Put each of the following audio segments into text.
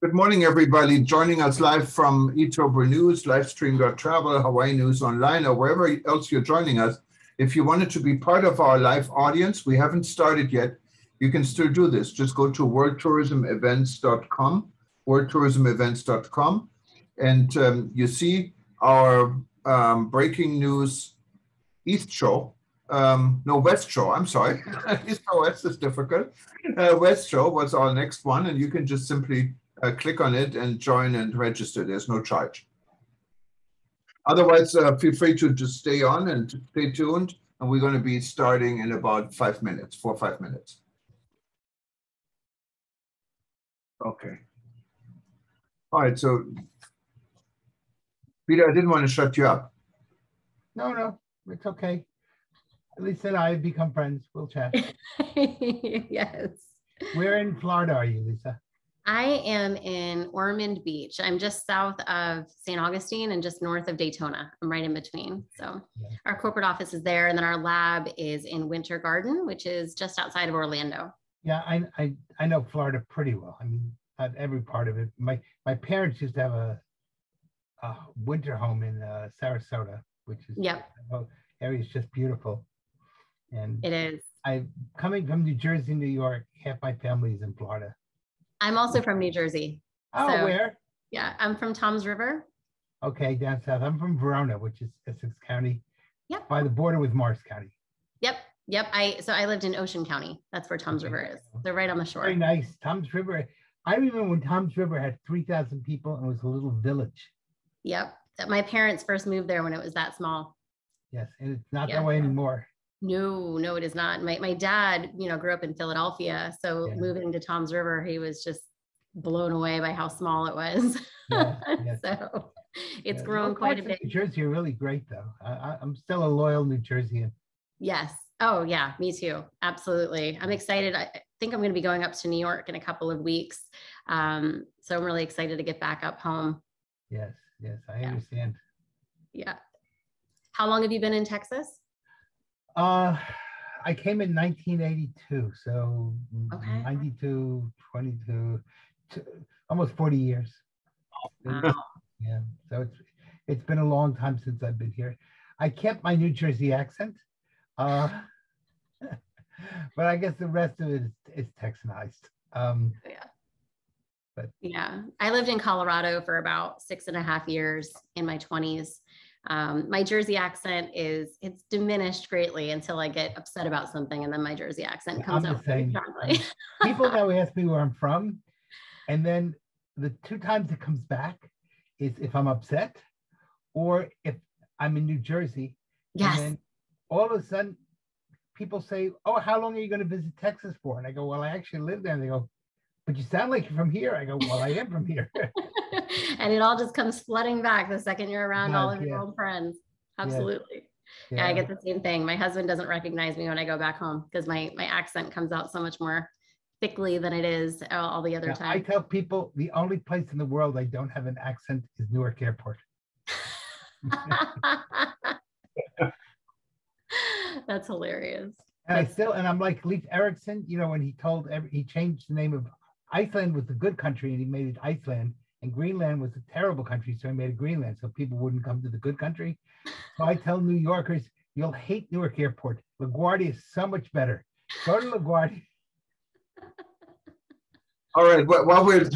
Good morning, everybody. Joining us live from eTober News, livestream.travel, Hawaii News Online, or wherever else you're joining us. If you wanted to be part of our live audience, we haven't started yet. You can still do this. Just go to worldtourismevents.com, worldtourismevents.com, and you see our breaking news East Show. No, West Show, I'm sorry. East or West is difficult. West Show was our next one, and you can just simply click on it and join and register. There's no charge. Otherwise, feel free to just stay on and stay tuned. And we're going to be starting in about 5 minutes, 4 or 5 minutes. Okay. All right. So, Peter, I didn't want to shut you up. No, it's okay. Lisa and I have become friends. We'll chat. Yes. Where in Florida are you, Lisa? I am in Ormond Beach. I'm just south of St. Augustine and just north of Daytona. I'm right in between. So yeah. Our corporate office is there, and then our lab is in Winter Garden, which is just outside of Orlando. Yeah, I know Florida pretty well. I mean, not every part of it. My parents used to have a winter home in Sarasota, which is the area is just beautiful. And it is. I'm coming from New Jersey, New York. Half my family is in Florida. I'm also from New Jersey. Oh, so, where? Yeah, I'm from Toms River. Okay, down south. I'm from Verona, which is Essex County. Yep. By the border with Morris County. Yep. I lived in Ocean County. That's where Toms River is. They're right on the shore. Very nice. Toms River. I remember when Toms River had 3,000 people and was a little village. Yep. My parents first moved there when it was that small. Yes, and it's not that way anymore. No, it is not. My dad, grew up in Philadelphia. So moving to Toms River, he was just blown away by how small it was. Yes. So it's grown quite a bit. New Jersey are really great, though. I'm still a loyal New Jerseyan. Yes. Oh, yeah, me too. Absolutely. I'm excited. I think I'm going to be going up to New York in a couple of weeks. So I'm really excited to get back up home. Yes, I understand. Yeah. How long have you been in Texas? I came in 1982, so 92, 22, almost 40 years. Wow. Yeah, so it's been a long time since I've been here. I kept my New Jersey accent, but I guess the rest of it is Texanized. I lived in Colorado for about 6.5 years in my 20s. My Jersey accent it's diminished greatly until I get upset about something, and then my Jersey accent comes out very strongly. People now ask me where I'm from, and then the 2 times it comes back is if I'm upset or if I'm in New Jersey. Yes. And then all of a sudden people say, "Oh, how long are you going to visit Texas for?" And I go, "Well, I actually live there." And they go, "But you sound like you're from here." I go, "Well, I am from here." And it all just comes flooding back the second you're around all of your old friends. Absolutely. Yeah, I get the same thing. My husband doesn't recognize me when I go back home because my accent comes out so much more thickly than it is all the other time. I tell people the only place in the world I don't have an accent is Newark Airport. That's hilarious. And I'm like Leif Erikson, when he changed the name of Iceland was the good country and he made it Iceland, and Greenland was a terrible country, so he made it Greenland so people wouldn't come to the good country. So I tell New Yorkers, you'll hate Newark Airport. LaGuardia is so much better. Go to LaGuardia. All right, while we're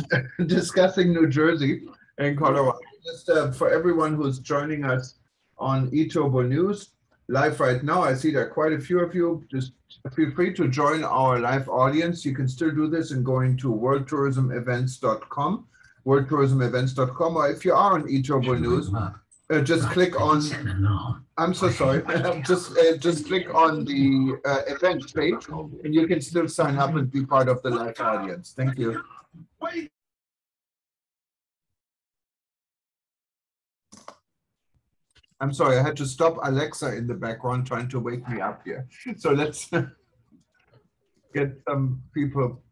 discussing New Jersey and Colorado, just for everyone who's joining us on eTober News live right now, I see there are quite a few of you. Just feel free to join our live audience. You can still do this in going to worldtourismevents.com, worldtourismevents.com, or if you are on eTober News, just click on, I'm so sorry, just click on the event page, and you can still sign up and be part of the live audience. Thank you. I'm sorry, I had to stop Alexa in the background trying to wake me up here. So let's get some people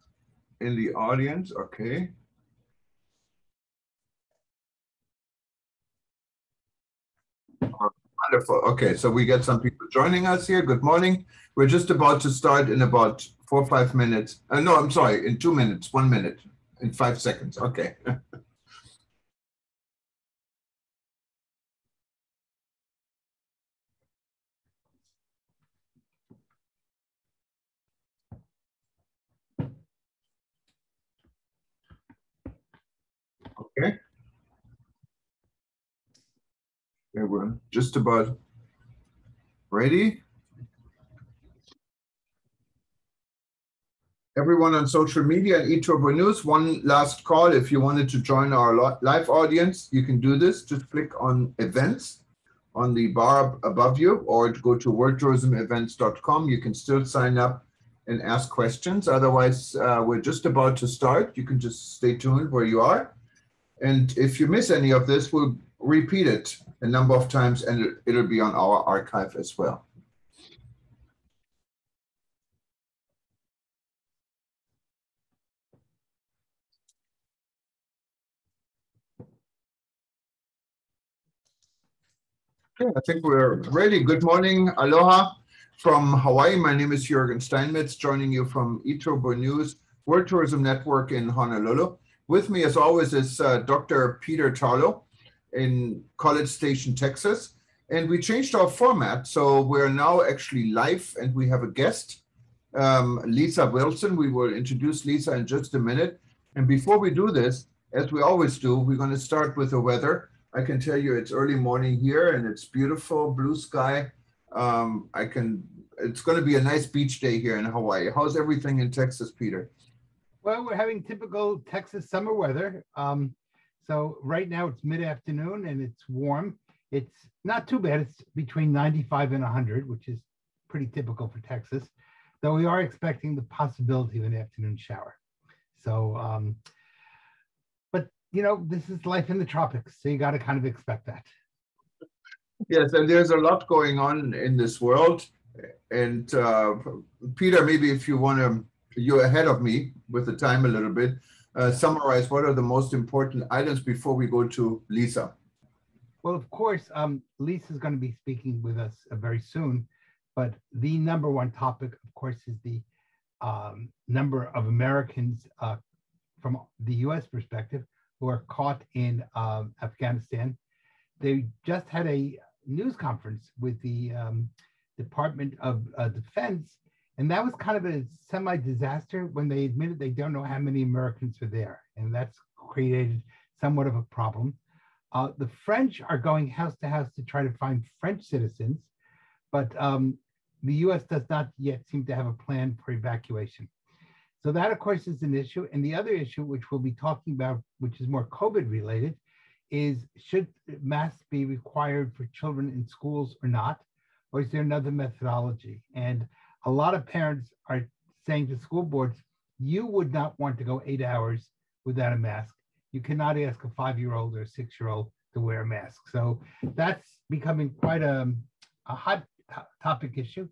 in the audience. Okay. Wonderful. Okay, so we get some people joining us here. Good morning. We're just about to start in about 4 or 5 minutes. No, I'm sorry, in 2 minutes, 1 minute. in 5 seconds. Okay. Okay. Okay, we're just about ready. Everyone on social media and eTurbo News, one last call. If you wanted to join our live audience, you can do this. Just click on events on the bar above you, or go to worldtourismevents.com. You can still sign up and ask questions. Otherwise, we're just about to start. You can just stay tuned where you are. And if you miss any of this, we'll repeat it a number of times, and it'll be on our archive as well. Okay, I think we're ready. Good morning, aloha from Hawaii. My name is Jürgen Steinmetz, joining you from eTurbo News, World Tourism Network in Honolulu. With me, as always, is Dr. Peter Tarlow in College Station, Texas. And we changed our format, so we're now actually live, and we have a guest, Lisa Wilson. We will introduce Lisa in just a minute. And before we do this, as we always do, we're going to start with the weather. I can tell you it's early morning here, and it's beautiful, blue sky. It's going to be a nice beach day here in Hawaii. How's everything in Texas, Peter? Well, we're having typical Texas summer weather. So right now it's mid-afternoon and it's warm. It's not too bad. It's between 95 and 100, which is pretty typical for Texas, though we are expecting the possibility of an afternoon shower. So, but you know, this is life in the tropics, so you got to kind of expect that. Yes, and there's a lot going on in this world. And Peter, maybe if you want to, you're ahead of me with the time a little bit, summarize what are the most important items before we go to Lisa. Well, of course, Lisa is going to be speaking with us very soon, but the number one topic, of course, is the number of Americans from the U.S. perspective who are caught in Afghanistan. They just had a news conference with the Department of Defense, and that was kind of a semi-disaster when they admitted they don't know how many Americans are there, and that's created somewhat of a problem. The French are going house to house to try to find French citizens, but the U.S. does not yet seem to have a plan for evacuation. So that, of course, is an issue. And the other issue, which we'll be talking about, which is more COVID related, is should masks be required for children in schools or not? Or is there another methodology? And a lot of parents are saying to school boards, you would not want to go 8 hours without a mask. You cannot ask a 5-year-old or a 6-year-old to wear a mask. So that's becoming quite a hot topic issue.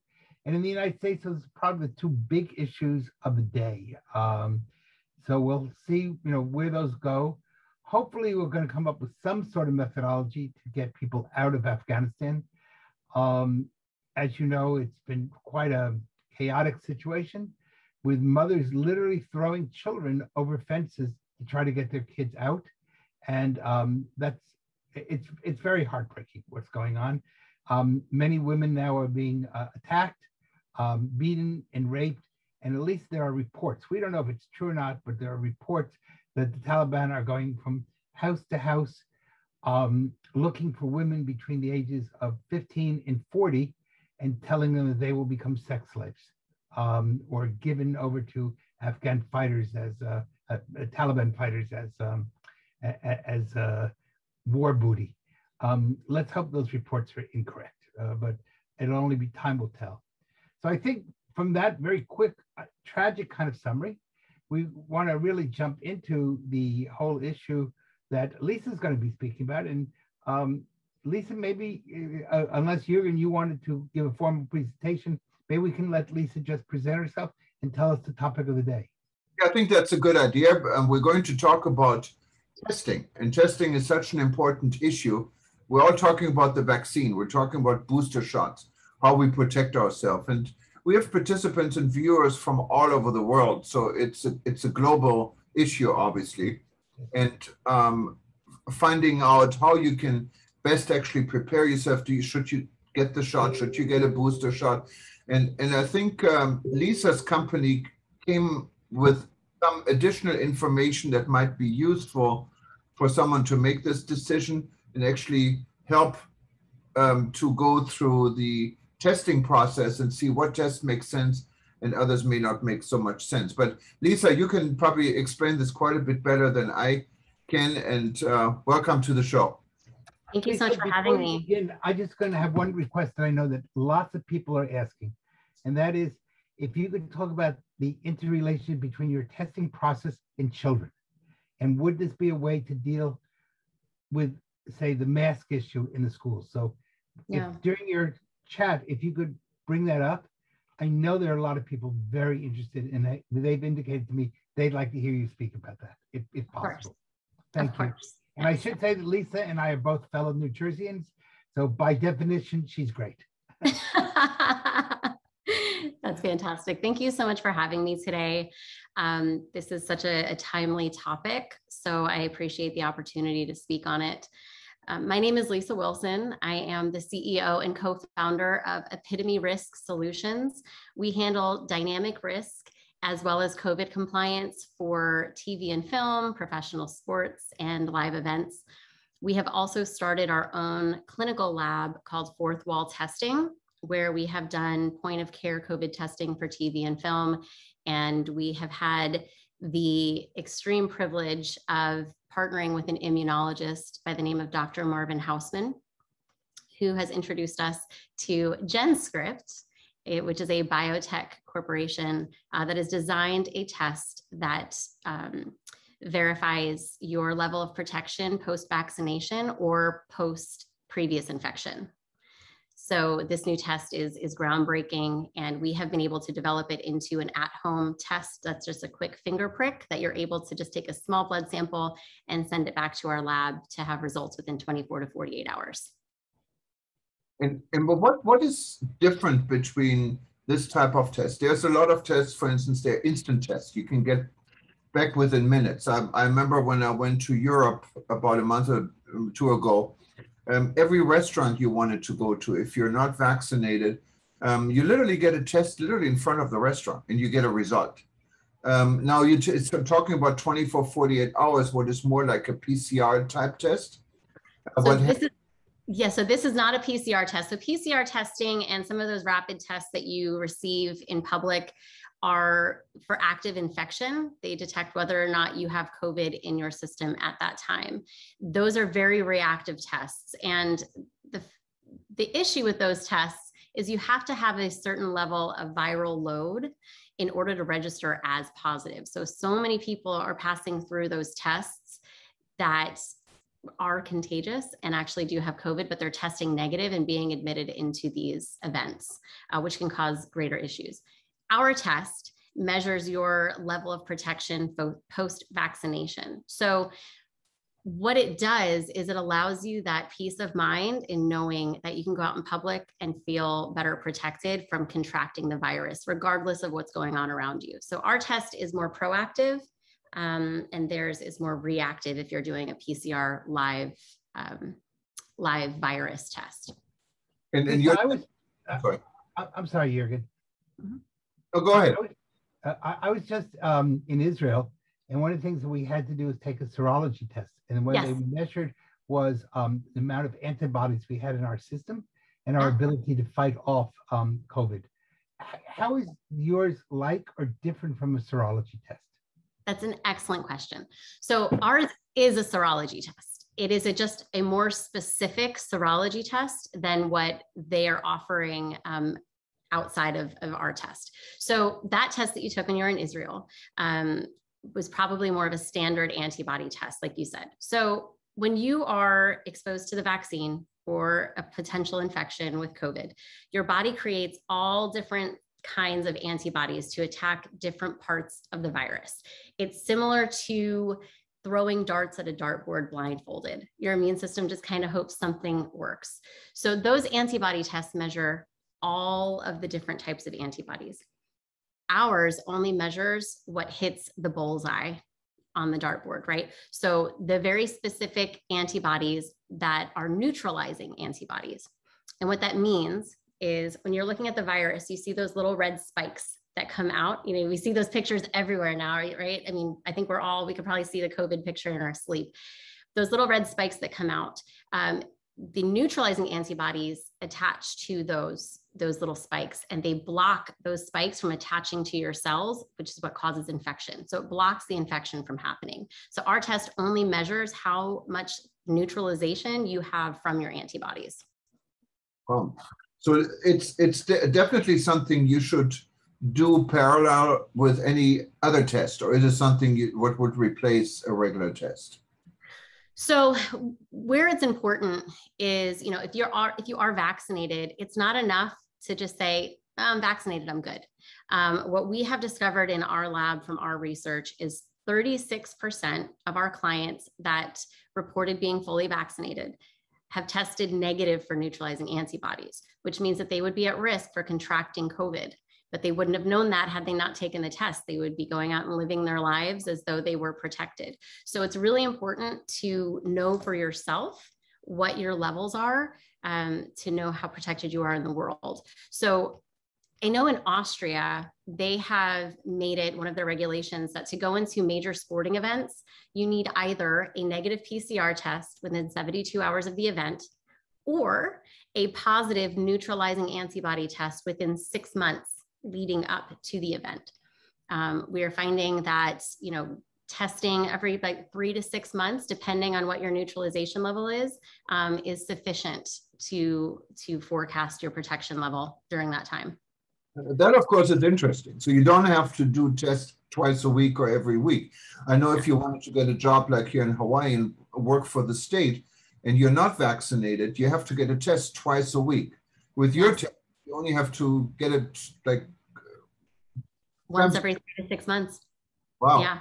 And in the United States, those are probably the two big issues of the day. So we'll see, where those go. Hopefully, we're going to come up with some sort of methodology to get people out of Afghanistan. As you know, it's been quite a chaotic situation with mothers literally throwing children over fences to try to get their kids out. And it's very heartbreaking what's going on. Many women now are being attacked, beaten and raped, and at least there are reports. We don't know if it's true or not, but there are reports that the Taliban are going from house to house, looking for women between the ages of 15 and 40 and telling them that they will become sex slaves or given over to Afghan fighters as Taliban fighters as war booty. Let's hope those reports are incorrect, but it'll only be time will tell. So I think from that very quick, tragic kind of summary, we want to really jump into the whole issue that Lisa's going to be speaking about. And Lisa, maybe, unless Jürgen, you wanted to give a formal presentation, maybe we can let Lisa just present herself and tell us the topic of the day. Yeah, I think that's a good idea. We're going to talk about testing, and testing is such an important issue. We're all talking about the vaccine. We're talking about booster shots, how we protect ourselves. And we have participants and viewers from all over the world. So it's a global issue, obviously, and finding out how you can best actually prepare yourself. Should you get the shot? Should you get a booster shot? And I think Lisa's company came with some additional information that might be useful for someone to make this decision and actually help to go through the testing process and see what tests make sense and others may not make so much sense. But Lisa, you can probably explain this quite a bit better than I can, and welcome to the show. Thank you so much for having me. Begin, I'm just going to have one request that I know that lots of people are asking, and that is if you could talk about the interrelation between your testing process and children, and would this be a way to deal with, say, the mask issue in the schools? So if, during your chat, if you could bring that up, I know there are a lot of people very interested, and they've indicated to me they'd like to hear you speak about that, if possible. Thank you. And I should say that Lisa and I are both fellow New Jerseyans, so by definition, she's great. That's fantastic. Thank you so much for having me today. This is such a timely topic, so I appreciate the opportunity to speak on it. My name is Lisa Wilson. I am the CEO and co-founder of Epitome Risk Solutions. We handle dynamic risk as well as COVID compliance for TV and film, professional sports, and live events. We have also started our own clinical lab called Fourth Wall Testing, where we have done point of care COVID testing for TV and film. And we have had the extreme privilege of partnering with an immunologist by the name of Dr. Marvin Hausman, who has introduced us to GenScript, which is a biotech corporation that has designed a test that verifies your level of protection post-vaccination or post-previous infection. So this new test is groundbreaking, and we have been able to develop it into an at-home test that's just a quick finger prick that you're able to just take a small blood sample and send it back to our lab to have results within 24 to 48 hours. And what is different between this type of test? There's a lot of tests, for instance, they're instant tests. You can get back within minutes. I remember when I went to Europe about a month or two ago, every restaurant you wanted to go to, if you're not vaccinated, you literally get a test literally in front of the restaurant and you get a result. Now it's talking about 24, 48 hours, what is more like a PCR type test. So this is not a PCR test. So PCR testing and some of those rapid tests that you receive in public are for active infection. They detect whether or not you have COVID in your system at that time. Those are very reactive tests. And the issue with those tests is you have to have a certain level of viral load in order to register as positive. So many people are passing through those tests that are contagious and actually do have COVID, but they're testing negative and being admitted into these events, which can cause greater issues. Our test measures your level of protection post-vaccination. So what it does is it allows you that peace of mind in knowing that you can go out in public and feel better protected from contracting the virus, regardless of what's going on around you. So our test is more proactive, and theirs is more reactive if you're doing a PCR live virus test. And I'm sorry, Jürgen. Mm-hmm. Oh, go ahead. I was just in Israel, and one of the things that we had to do was take a serology test. And what they measured was the amount of antibodies we had in our system and our ability to fight off COVID. How is yours like or different from a serology test? That's an excellent question. So ours is a serology test. It is just a more specific serology test than what they are offering outside of our test. So that test that you took when you were in Israel was probably more of a standard antibody test, like you said. So when you are exposed to the vaccine or a potential infection with COVID, your body creates all different kinds of antibodies to attack different parts of the virus. It's similar to throwing darts at a dartboard blindfolded. Your immune system just kind of hopes something works. So those antibody tests measure all of the different types of antibodies. Ours only measures what hits the bullseye on the dartboard, right? So the very specific antibodies that are neutralizing antibodies. And what that means is when you're looking at the virus, you see those little red spikes that come out. You know, we see those pictures everywhere now, right? I mean, I think we could probably see the COVID picture in our sleep. Those little red spikes that come out, the neutralizing antibodies attach to those little spikes, and they block those spikes from attaching to your cells, which is what causes infection. So it blocks the infection from happening. So our test only measures how much neutralization you have from your antibodies. So it's definitely something you should do parallel with any other test, or is it something what would replace a regular test? So where it's important is, you know, if you are vaccinated, it's not enough to just say, I'm vaccinated, I'm good. What we have discovered in our lab from our research is 36% of our clients that reported being fully vaccinated have tested negative for neutralizing antibodies, which means that they would be at risk for contracting COVID. But they wouldn't have known that had they not taken the test. They would be going out and living their lives as though they were protected. So it's really important to know for yourself what your levels are, to know how protected you are in the world. So I know in Austria, they have made it one of their regulations that to go into major sporting events, you need either a negative PCR test within 72 hours of the event, or a positive neutralizing antibody test within 6 months leading up to the event. We are finding that, you know, testing every 3 to 6 months, depending on what your neutralization level is sufficient to forecast your protection level during that time. That, of course, is interesting. So you don't have to do tests twice a week or every week. I know if you wanted to get a job like here in Hawaii and work for the state and you're not vaccinated, you have to get a test twice a week. With your test, you only have to get it like once every 3 to 6 months. Wow. Yeah.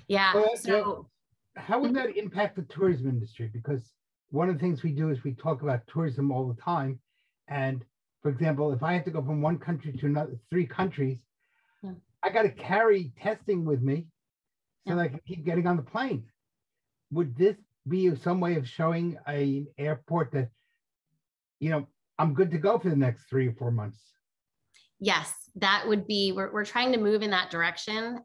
Yeah. Well, so how would that impact the tourism industry? Because one of the things we do is we talk about tourism all the time. And for example, if I have to go from one country to another, 3 countries, I got to carry testing with me so that I can keep getting on the plane. Would this be some way of showing an airport that, you know, I'm good to go for the next 3 or 4 months? Yes, that would be, we're trying to move in that direction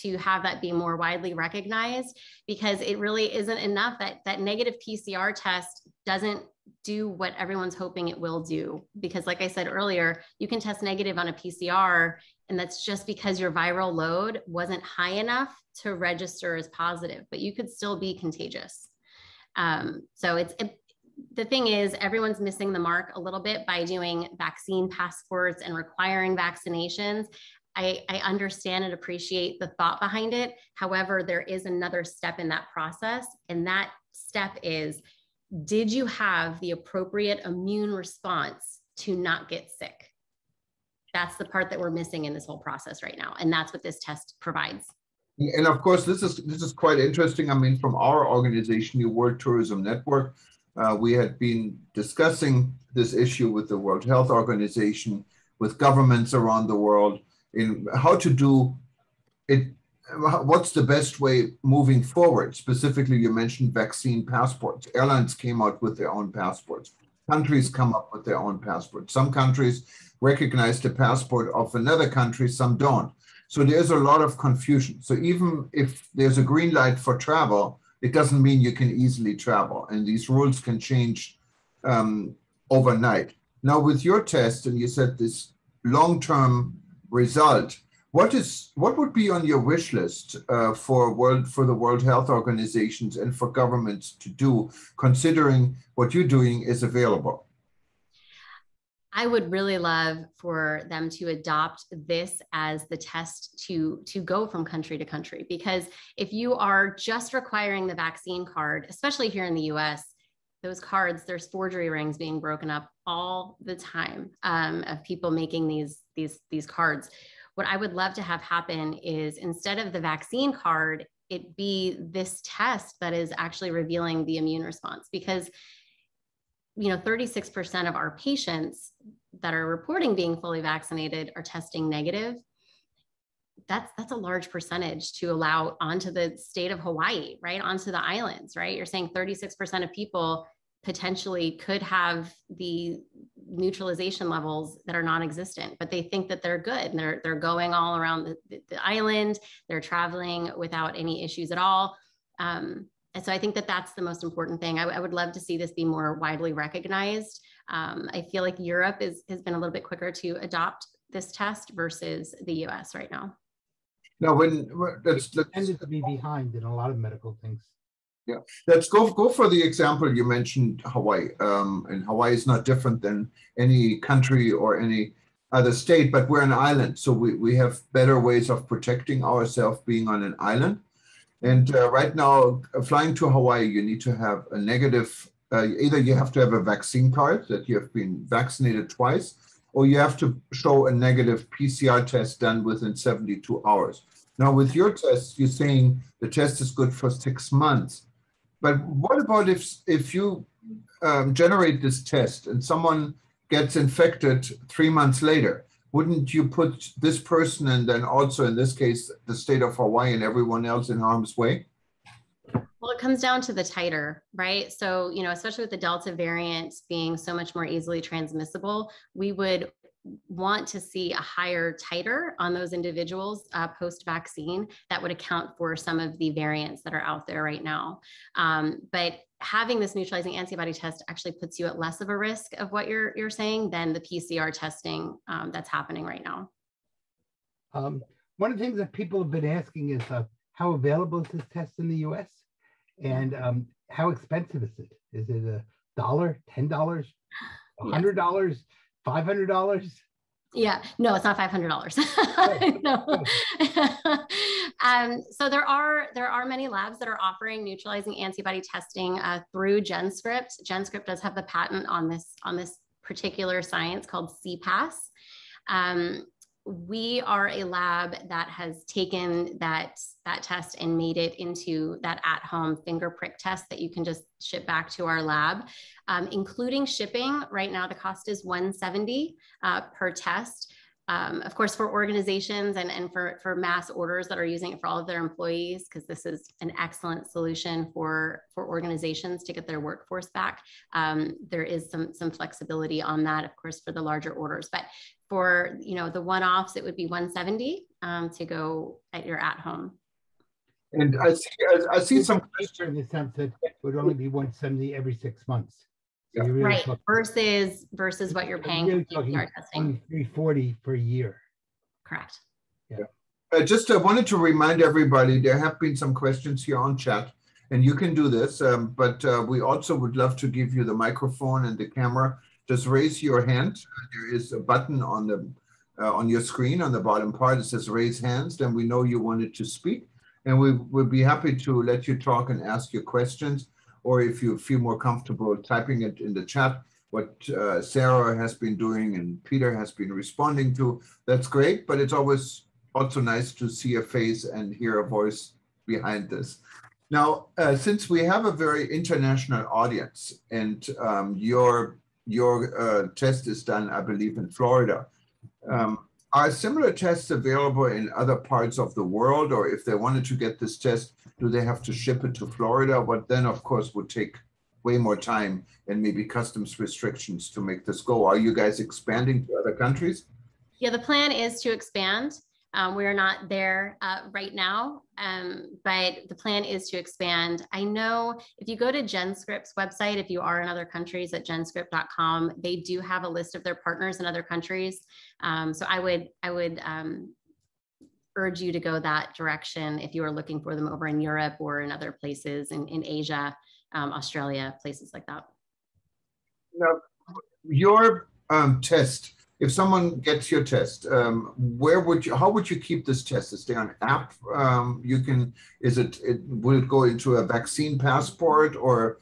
to have that be more widely recognized, because it really isn't enough that negative PCR test doesn't do what everyone's hoping it will do. Because like I said earlier, you can test negative on a PCR, and that's just because your viral load wasn't high enough to register as positive, but you could still be contagious. So the thing is, everyone's missing the mark a little bit by doing vaccine passports and requiring vaccinations. I understand and appreciate the thought behind it. However, there is another step in that process. And that step is, did you have the appropriate immune response to not get sick? That's the part that we're missing in this whole process right now. And that's what this test provides. And of course, this is quite interesting. I mean, from our organization, the World Tourism Network, we had been discussing this issue with the World Health Organization, with governments around the world, in how to do it. What's the best way moving forward? Specifically, you mentioned vaccine passports. Airlines came out with their own passports. Countries come up with their own passports. Some countries recognize the passport of another country, some don't. So there's a lot of confusion. So even if there's a green light for travel, it doesn't mean you can easily travel. And these rules can change overnight. Now, with your test, and you said this long-term result, what would be on your wish list for the World Health Organizations and for governments to do, considering what you're doing is available? I would really love for them to adopt this as the test to go from country to country, because if you are just requiring the vaccine card, especially here in the US, those cards, there's forgery rings being broken up all the time of people making these cards. What I would love to have happen is, instead of the vaccine card, it be this test that is actually revealing the immune response. Because 36% of our patients that are reporting being fully vaccinated are testing negative. that's a large percentage to allow onto the state of Hawaii, right? Onto the islands, right? You're saying 36% of people potentially could have the neutralization levels that are non-existent, but they think that they're good. And they're going all around the island. They're traveling without any issues at all. And so I think that that's the most important thing. I would love to see this be more widely recognized. I feel like Europe has been a little bit quicker to adopt this test versus the US right now. Now, let's tended to be behind in a lot of medical things. Yeah, let's go for the example you mentioned, Hawaii. And Hawaii is not different than any country or any other state, but we're an island. So we have better ways of protecting ourselves being on an island. And right now, flying to Hawaii, you need to have a negative, either you have to have a vaccine card that you have been vaccinated twice, or you have to show a negative PCR test done within 72 hours. Now, with your test, you're saying the test is good for 6 months. But what about if you generate this test and someone gets infected 3 months later? Wouldn't you put this person and then also in this case, the state of Hawaii and everyone else in harm's way? Well, it comes down to the titer, right? So, you know, especially with the Delta variant being so much more easily transmissible, we would want to see a higher titer on those individuals post-vaccine that would account for some of the variants that are out there right now. But having this neutralizing antibody test actually puts you at less of a risk of what you're saying than the PCR testing that's happening right now. One of the things that people have been asking is how available is this test in the US? And how expensive is it? Is it $1, $10, $100? $500? Yeah, no, it's not $500. No. So there are many labs that are offering neutralizing antibody testing through GenScript. GenScript does have the patent on this particular science called CPAS. We are a lab that has taken that test and made it into that at-home finger prick test that you can just ship back to our lab, including shipping. Right now, the cost is $170 per test. Of course, for organizations and for mass orders that are using it for all of their employees, because this is an excellent solution for organizations to get their workforce back. There is some flexibility on that, of course, for the larger orders. But for the one-offs, it would be $170 to go at your at-home. And I see some questions in the sense that it would only be $170 every 6 months. So really right, versus what you're paying for PCR testing. $340 per year. Correct. Yeah. Just wanted to remind everybody, there have been some questions here on chat, and you can do this, but we also would love to give you the microphone and the camera. Just raise your hand. There is a button on your screen on the bottom part. It says raise hands. Then we know you wanted to speak, and we would be happy to let you talk and ask your questions. Or if you feel more comfortable typing it in the chat, what Sarah has been doing and Peter has been responding to, that's great. But it's always also nice to see a face and hear a voice behind this. Now, since we have a very international audience, and your test is done, I believe, in Florida, are similar tests available in other parts of the world? Or if they wanted to get this test, do they have to ship it to Florida? What then, of course, would take way more time and maybe customs restrictions to make this go. Are you guys expanding to other countries? Yeah, the plan is to expand. We are not there right now, but the plan is to expand. I know if you go to GenScript's website, if you are in other countries at genscript.com, they do have a list of their partners in other countries. So I would urge you to go that direction if you are looking for them over in Europe or in other places in Asia, Australia, places like that. Now, your test, if someone gets your test, how would you keep this test? Is there an app will it go into a vaccine passport, or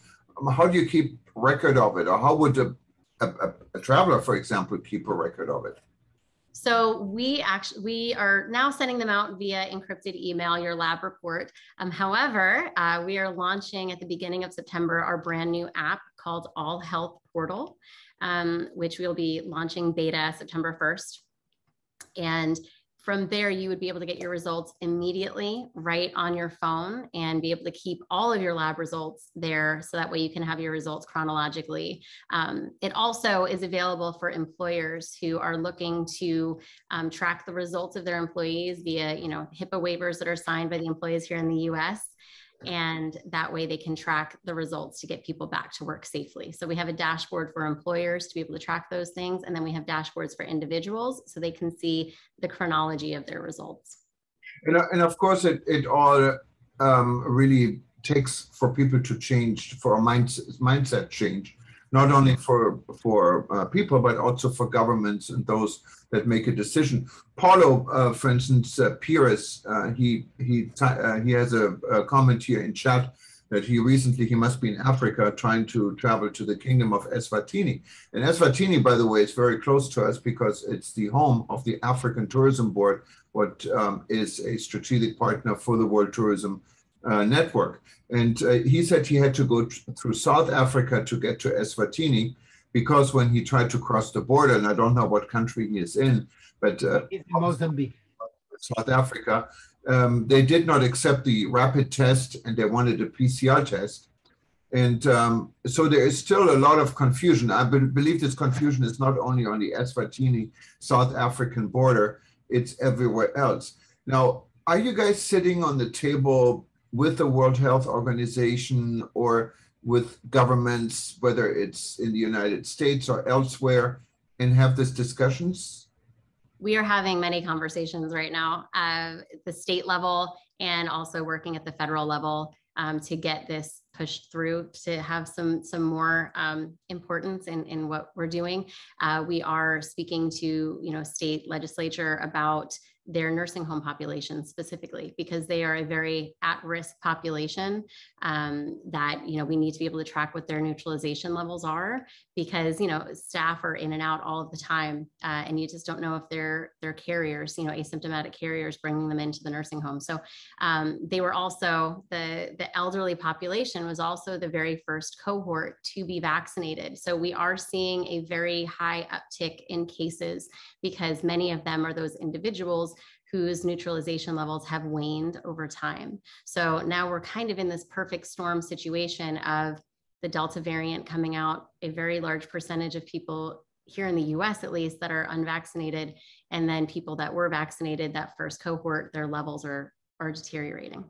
how do you keep record of it? Or how would a traveler, for example, keep a record of it? So we are now sending them out via encrypted email, your lab report. However, we are launching at the beginning of September our brand new app called All Health Portal, which we'll be launching beta September 1st. And From there, you would be able to get your results immediately right on your phone and be able to keep all of your lab results there. So that way you can have your results chronologically. It also is available for employers who are looking to track the results of their employees via, HIPAA waivers that are signed by the employees here in the US. And that way they can track the results to get people back to work safely. So we have a dashboard for employers to be able to track those things. And then we have dashboards for individuals so they can see the chronology of their results. And of course, it all really takes for people to change, for a mindset change, not only for people, but also for governments and those that make a decision. Paulo, for instance, Pires, he has a comment here in chat that he must be in Africa trying to travel to the kingdom of Eswatini. And Eswatini, by the way, is very close to us because it's the home of the African Tourism Board, what is a strategic partner for the World Tourism Network. And he said he had to go through South Africa to get to Eswatini, because when he tried to cross the border, and I don't know what country he is in, but in Mozambique, South Africa, they did not accept the rapid test and they wanted a PCR test. And so there is still a lot of confusion. I believe this confusion is not only on the Eswatini South African border, it's everywhere else. Now, are you guys sitting on the table with the World Health Organization or with governments, whether it's in the United States or elsewhere, and have these discussions? We are having many conversations right now at the state level and also working at the federal level to get this pushed through, to have some more importance in what we're doing. We are speaking to state legislature about their nursing home population specifically, because they are a very at-risk population that we need to be able to track what their neutralization levels are, because staff are in and out all of the time, and you just don't know if they're carriers, asymptomatic carriers, bringing them into the nursing home. So they were also the elderly population was also the very first cohort to be vaccinated. So we are seeing a very high uptick in cases because many of them are those individuals whose neutralization levels have waned over time. So now we're kind of in this perfect storm situation of the Delta variant coming out, a very large percentage of people here in the US at least that are unvaccinated, and then people that were vaccinated, that first cohort, their levels are deteriorating.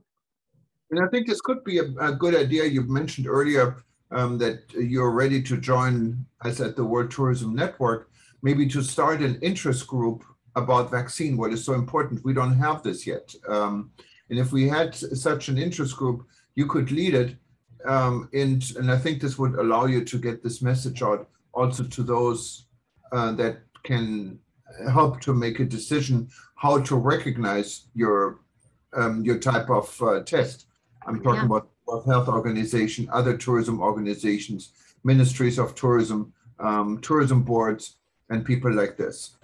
And I think this could be a good idea. You mentioned earlier that you're ready to join us at the World Tourism Network, maybe to start an interest group about vaccine, what is so important. We don't have this yet. And if we had such an interest group, you could lead it. And I think this would allow you to get this message out also to those that can help to make a decision how to recognize your type of test. I'm talking about World Health Organization, other tourism organizations, ministries of tourism, tourism boards, and people like this.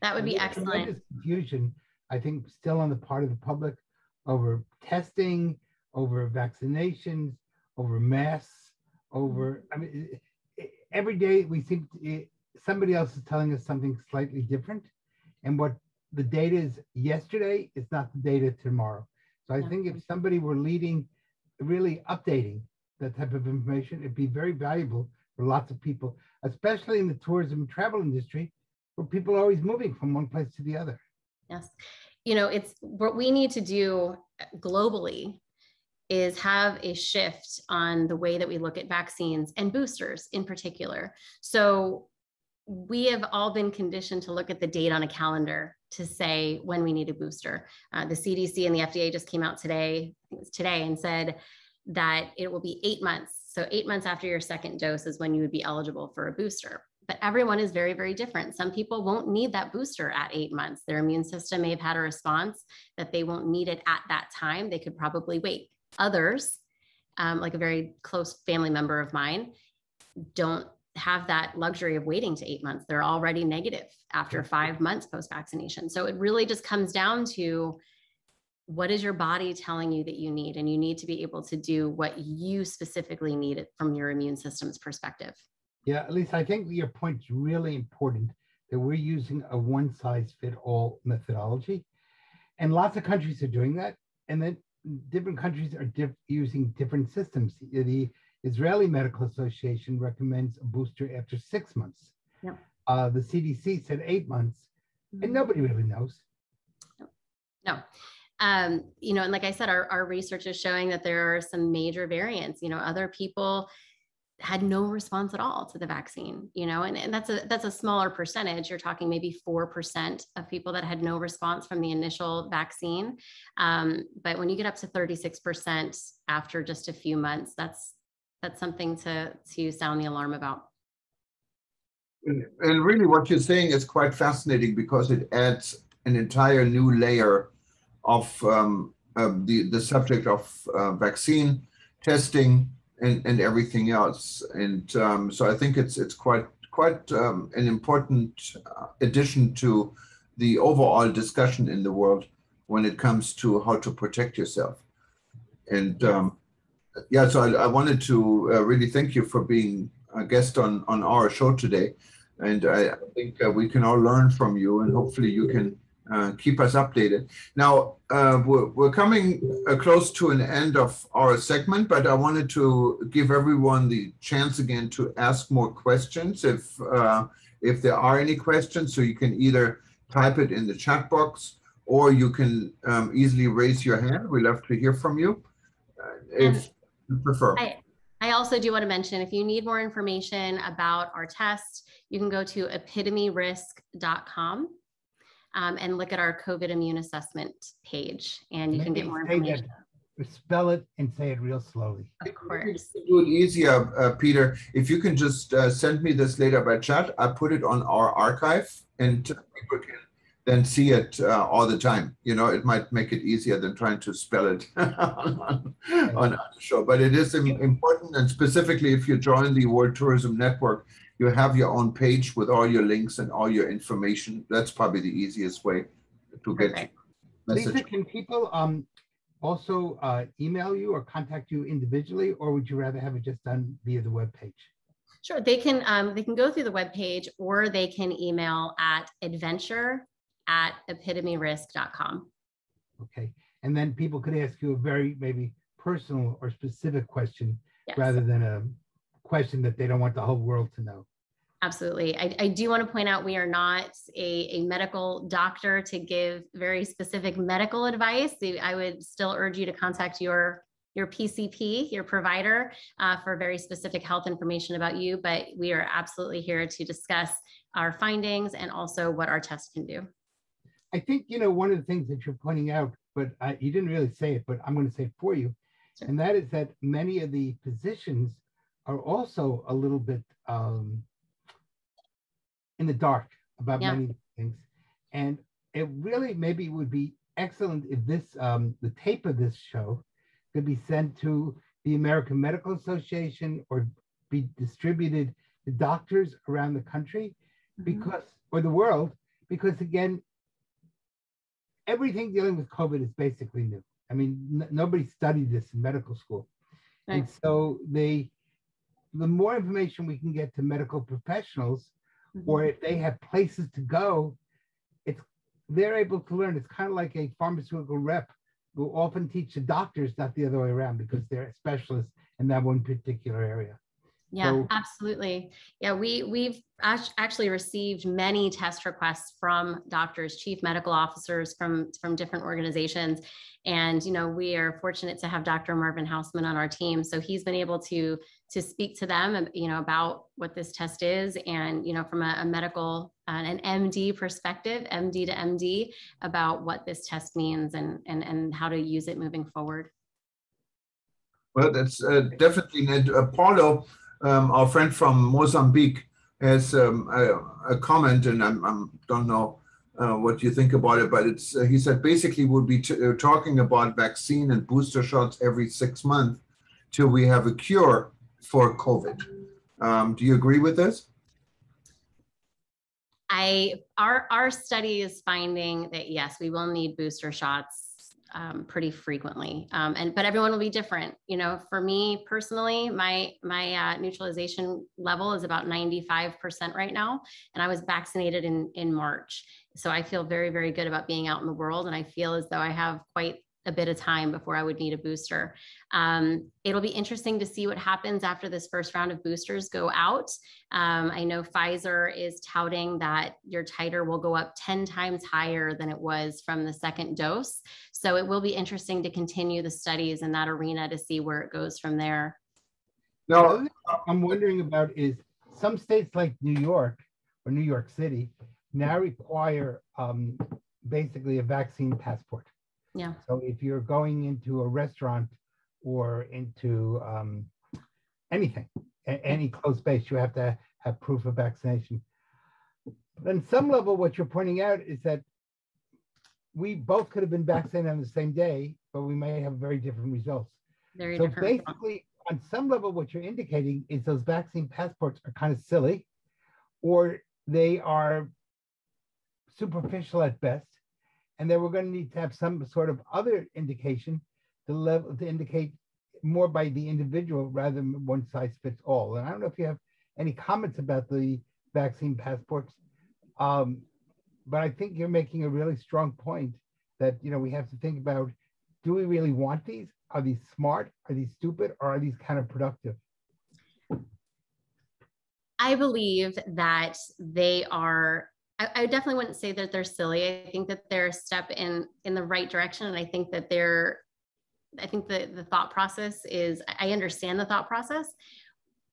That would be excellent. There's confusion, I think, still on the part of the public over testing, over vaccinations, over masks, over, every day we seem somebody else is telling us something slightly different. And what the data is yesterday is not the data tomorrow. So I think if somebody were really updating that type of information, it'd be very valuable for lots of people, especially in the tourism and travel industry, where people are always moving from one place to the other. Yes. It's what we need to do globally is have a shift on the way that we look at vaccines and boosters in particular. So we have all been conditioned to look at the date on a calendar to say when we need a booster. The CDC and the FDA just came out today, I think it was today, and said that it will be 8 months. So 8 months after your second dose is when you would be eligible for a booster. But everyone is very, very different. Some people won't need that booster at 8 months. Their immune system may have had a response that they won't need it at that time. They could probably wait. Others, like a very close family member of mine, don't have that luxury of waiting to 8 months. They're already negative after 5 months post-vaccination. So it really just comes down to what is your body telling you that you need? And you need to be able to do what you specifically need from your immune system's perspective. Yeah, at least I think your point is really important, that we're using a one-size-fit-all methodology. And lots of countries are doing that. And then different countries are using different systems. The Israeli Medical Association recommends a booster after 6 months. Yep. The CDC said 8 months, and nobody really knows. No. You know, and like I said, our research is showing that there are some major variants. You know, other people had no response at all to the vaccine, you know, and that's a smaller percentage. You're talking maybe 4% of people that had no response from the initial vaccine. But when you get up to 36% after just a few months, that's something to sound the alarm about. And really what you're saying is quite fascinating because it adds an entire new layer of the subject of vaccine testing and everything else. And so I think it's quite an important addition to the overall discussion in the world when it comes to how to protect yourself. And yeah, so I wanted to really thank you for being a guest on our show today. And I think we can all learn from you, and hopefully you can keep us updated. Now, we're coming close to an end of our segment, but I wanted to give everyone the chance again to ask more questions if there are any questions. So you can either type it in the chat box, or you can easily raise your hand. We'd love to hear from you if you prefer. I also do want to mention, if you need more information about our test, you can go to epidemyrisk.com and look at our COVID immune assessment page, and you can get more information. Spell it and say it real slowly. Of course. To do it easier, Peter, if you can just send me this later by chat, I put it on our archive, and people can then see it all the time. You know, it might make it easier than trying to spell it on the show. But it is important, and specifically if you join the World Tourism Network, you have your own page with all your links and all your information. That's probably the easiest way to get Perfect. Lisa, can people also email you or contact you individually, or would you rather have it just done via the webpage? Sure, they can go through the webpage, or they can email at adventure@epidemyrisk.com. Okay, and then people could ask you a very maybe personal or specific question, yes, rather than a question that they don't want the whole world to know. Absolutely. I do want to point out we are not a medical doctor to give very specific medical advice. I would still urge you to contact your PCP, your provider, for very specific health information about you, but we are absolutely here to discuss our findings and also what our test can do. I think, you know, one of the things that you're pointing out, but you didn't really say it, but I'm going to say it for you. Sure. And that is that many of the physicians are also a little bit in the dark about many things. And it really maybe would be excellent if this, the tape of this show could be sent to the American Medical Association or be distributed to doctors around the country, because, or the world, because again, everything dealing with COVID is basically new. I mean, nobody studied this in medical school. Right. And so the more information we can get to medical professionals, or if they have places to go, they're able to learn. It's kind of like a pharmaceutical rep who often teach the doctors, not the other way around, because they're specialists in that one particular area. Yeah, so, absolutely. Yeah, we've actually received many test requests from doctors, chief medical officers from different organizations. And, you know, we are fortunate to have Dr. Marvin Hausman on our team. So he's been able to speak to them, you know, about what this test is, and, you know, from a medical, an MD perspective, MD to MD, about what this test means and how to use it moving forward. Well, that's definitely Paulo, our friend from Mozambique, has a comment, and I don't know what you think about it, but it's he said basically we'll be talking about vaccine and booster shots every 6 months till we have a cure for COVID. Do you agree with this? Our study is finding that yes, we will need booster shots pretty frequently. But everyone will be different. You know, for me personally, my neutralization level is about 95% right now. And I was vaccinated in March. So I feel very, very good about being out in the world. And I feel as though I have quite a bit of time before I would need a booster. It'll be interesting to see what happens after this first round of boosters go out. I know Pfizer is touting that your titer will go up 10 times higher than it was from the second dose. So it will be interesting to continue the studies in that arena to see where it goes from there. Now, I'm wondering about is some states like New York or New York City now require basically a vaccine passport. Yeah. So if you're going into a restaurant or into anything, any closed space, you have to have proof of vaccination. But on some level, what you're pointing out is that we both could have been vaccinated on the same day, but we may have very different results. Very so different. Basically, on some level, what you're indicating is those vaccine passports are kind of silly, or they are superficial at best. And then we're going to need to have some sort of other indication to indicate more by the individual rather than one size fits all. And I don't know if you have any comments about the vaccine passports, but I think you're making a really strong point that, you know, we have to think about, do we really want these? Are these smart? Are these stupid? Or are these kind of productive? I believe that they are, I definitely wouldn't say that they're silly. I think that they're a step in the right direction. And I think that I think the thought process is, I understand the thought process.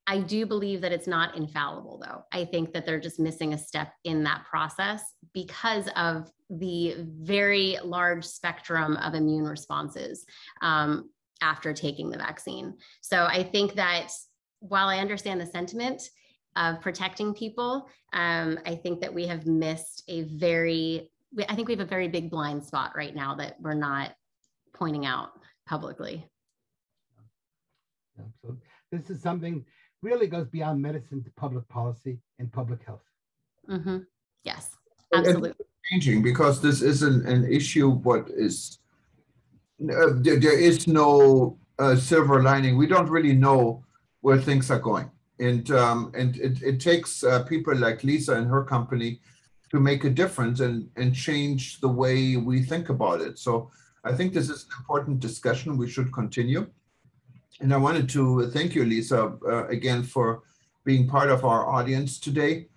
I do believe that it's not infallible though. I think that they're just missing a step in that process because of the very large spectrum of immune responses after taking the vaccine. So I think that while I understand the sentiment of protecting people, I think that we have missed I think we have a very big blind spot right now that we're not pointing out publicly. Yeah, so this is something really goes beyond medicine to public policy and public health. Mm-hmm. Yes, absolutely. It's changing because this isn't an issue. What is there is no silver lining. We don't really know where things are going. And it takes people like Lisa and her company to make a difference and change the way we think about it. So I think this is an important discussion we should continue. And I wanted to thank you, Lisa, again, for being part of our audience today.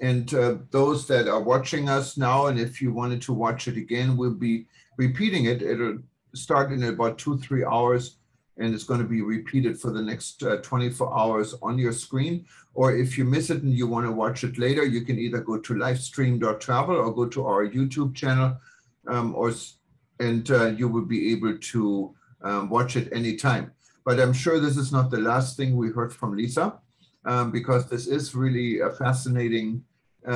And those that are watching us now, and if you wanted to watch it again, we'll be repeating it. It'll start in about 2-3 hours. And it's going to be repeated for the next 24 hours on your screen. Or if you miss it and you want to watch it later, you can either go to livestream.travel or go to our YouTube channel, and you will be able to watch it anytime. But I'm sure this is not the last thing we heard from Lisa, because this is really a fascinating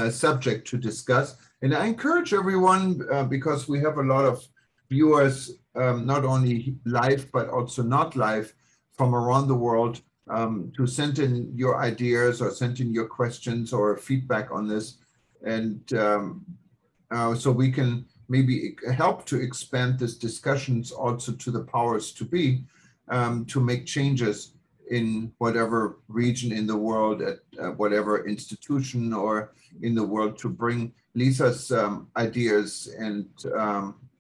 subject to discuss. And I encourage everyone, because we have a lot of viewers, not only live, but also not live from around the world, to send in your ideas or send in your questions or feedback on this. And so we can maybe help to expand this discussions also to the powers to be, to make changes in whatever region in the world, at whatever institution or in the world, to bring Lisa's ideas and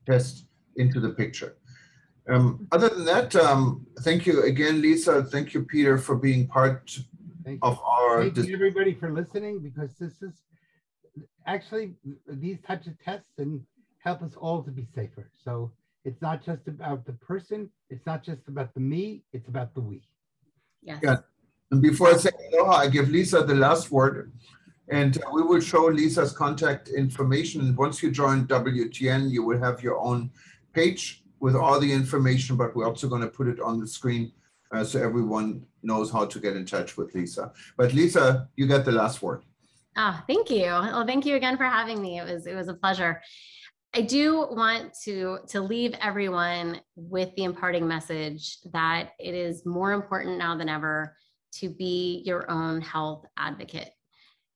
test into the picture. Other than that, thank you again, Lisa. Thank you, Peter, for being part of our... Thank you, everybody, for listening, because this is actually, these types of tests and help us all to be safer. So it's not just about the person, it's not just about the me, it's about the we. Yes. Yeah. And before I say aloha, I give Lisa the last word. And we will show Lisa's contact information. Once you join WTN, you will have your own page with all the information, but we're also going to put it on the screen so everyone knows how to get in touch with Lisa. But Lisa, you got the last word. Oh, thank you. Well, thank you again for having me. It was a pleasure. I do want to leave everyone with the imparting message that it is more important now than ever to be your own health advocate.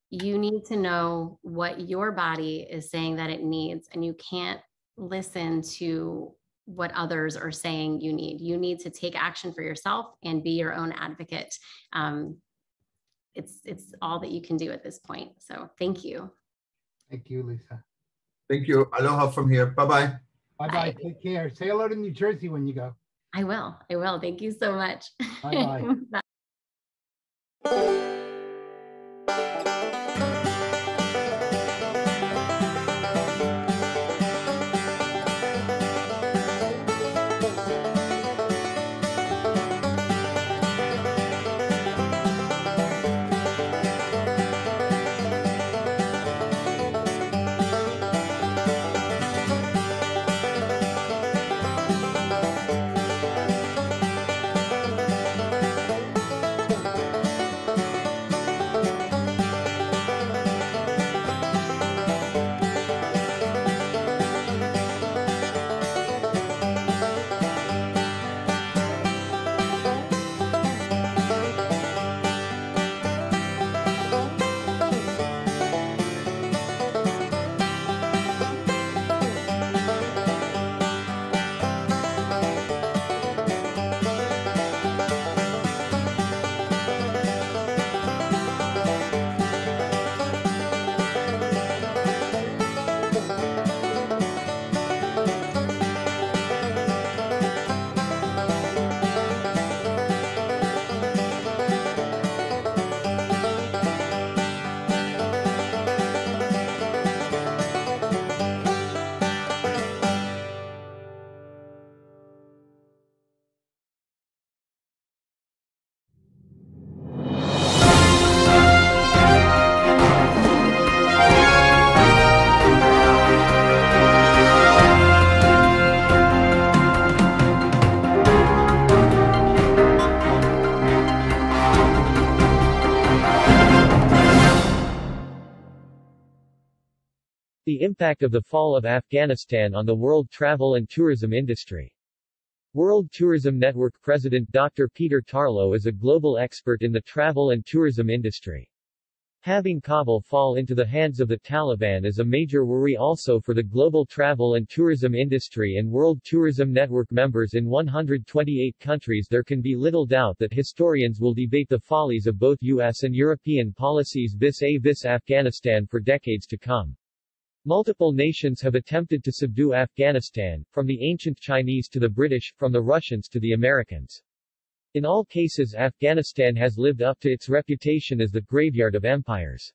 You need to know what your body is saying that it needs, and you can't listen to what others are saying you need. You need to take action for yourself and be your own advocate. It's all that you can do at this point. So thank you. Thank you, Lisa. Thank you. Aloha from here. Bye-bye. Bye-bye. Take care. Say hello to New Jersey when you go. I will. Thank you so much. Bye-bye. Bye. The impact of the fall of Afghanistan on the world travel and tourism industry. World Tourism Network President Dr. Peter Tarlow is a global expert in the travel and tourism industry. Having Kabul fall into the hands of the Taliban is a major worry also for the global travel and tourism industry and World Tourism Network members in 128 countries. There can be little doubt that historians will debate the follies of both US and European policies vis-a-vis Afghanistan for decades to come. Multiple nations have attempted to subdue Afghanistan, from the ancient Chinese to the British, from the Russians to the Americans. In all cases, Afghanistan has lived up to its reputation as the graveyard of empires.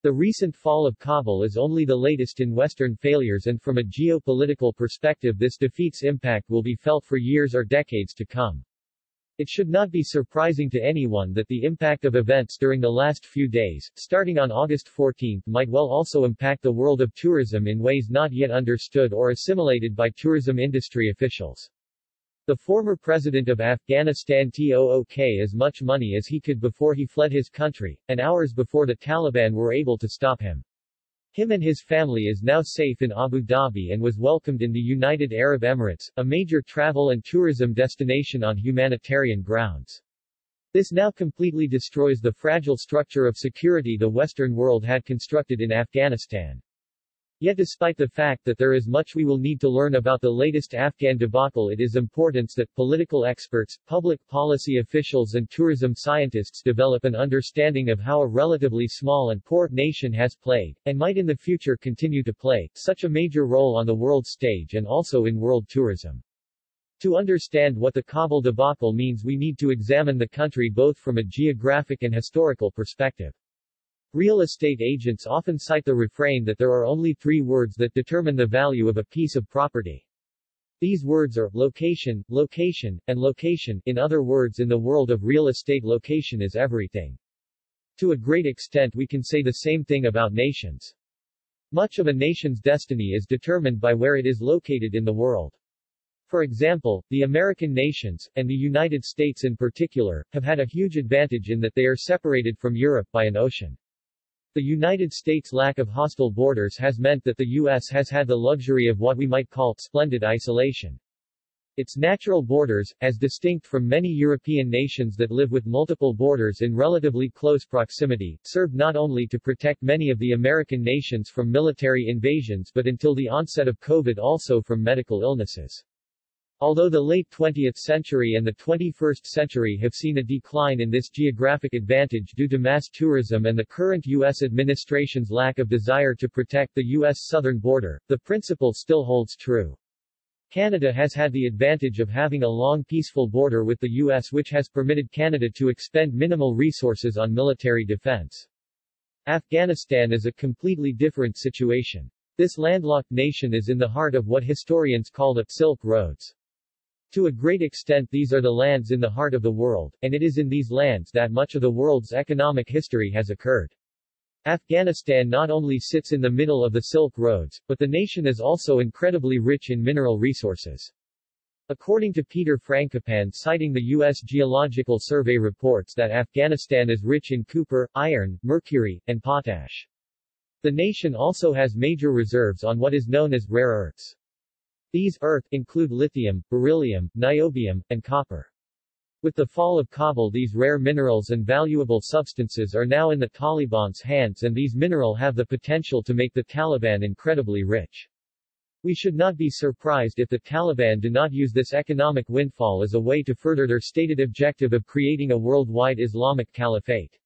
The recent fall of Kabul is only the latest in Western failures, and from a geopolitical perspective, this defeat's impact will be felt for years or decades to come. It should not be surprising to anyone that the impact of events during the last few days, starting on August 14, might well also impact the world of tourism in ways not yet understood or assimilated by tourism industry officials. The former president of Afghanistan took as much money as he could before he fled his country, and hours before the Taliban were able to stop him. Him and his family is now safe in Abu Dhabi and was welcomed in the United Arab Emirates, a major travel and tourism destination on humanitarian grounds. This now completely destroys the fragile structure of security the Western world had constructed in Afghanistan. Yet despite the fact that there is much we will need to learn about the latest Afghan debacle, it is important that political experts, public policy officials and tourism scientists develop an understanding of how a relatively small and poor nation has played, and might in the future continue to play, such a major role on the world stage and also in world tourism. To understand what the Kabul debacle means, we need to examine the country both from a geographic and historical perspective. Real estate agents often cite the refrain that there are only 3 words that determine the value of a piece of property. These words are location, location, and location. In other words, in the world of real estate, location is everything. To a great extent, we can say the same thing about nations. Much of a nation's destiny is determined by where it is located in the world. For example, the American nations, and the United States in particular, have had a huge advantage in that they are separated from Europe by an ocean. The United States' lack of hostile borders has meant that the U.S. has had the luxury of what we might call splendid isolation. Its natural borders, as distinct from many European nations that live with multiple borders in relatively close proximity, served not only to protect many of the American nations from military invasions but until the onset of COVID also from medical illnesses. Although the late 20th century and the 21st century have seen a decline in this geographic advantage due to mass tourism and the current U.S. administration's lack of desire to protect the U.S. southern border, the principle still holds true. Canada has had the advantage of having a long peaceful border with the U.S., which has permitted Canada to expend minimal resources on military defense. Afghanistan is a completely different situation. This landlocked nation is in the heart of what historians call the Silk Roads. To a great extent, these are the lands in the heart of the world, and it is in these lands that much of the world's economic history has occurred. Afghanistan not only sits in the middle of the Silk Roads, but the nation is also incredibly rich in mineral resources. According to Peter Frankopan, citing the U.S. Geological Survey, reports that Afghanistan is rich in copper, iron, mercury, and potash. The nation also has major reserves on what is known as rare earths. These earths include lithium, beryllium, niobium, and copper. With the fall of Kabul, these rare minerals and valuable substances are now in the Taliban's hands, and these minerals have the potential to make the Taliban incredibly rich. We should not be surprised if the Taliban do not use this economic windfall as a way to further their stated objective of creating a worldwide Islamic caliphate.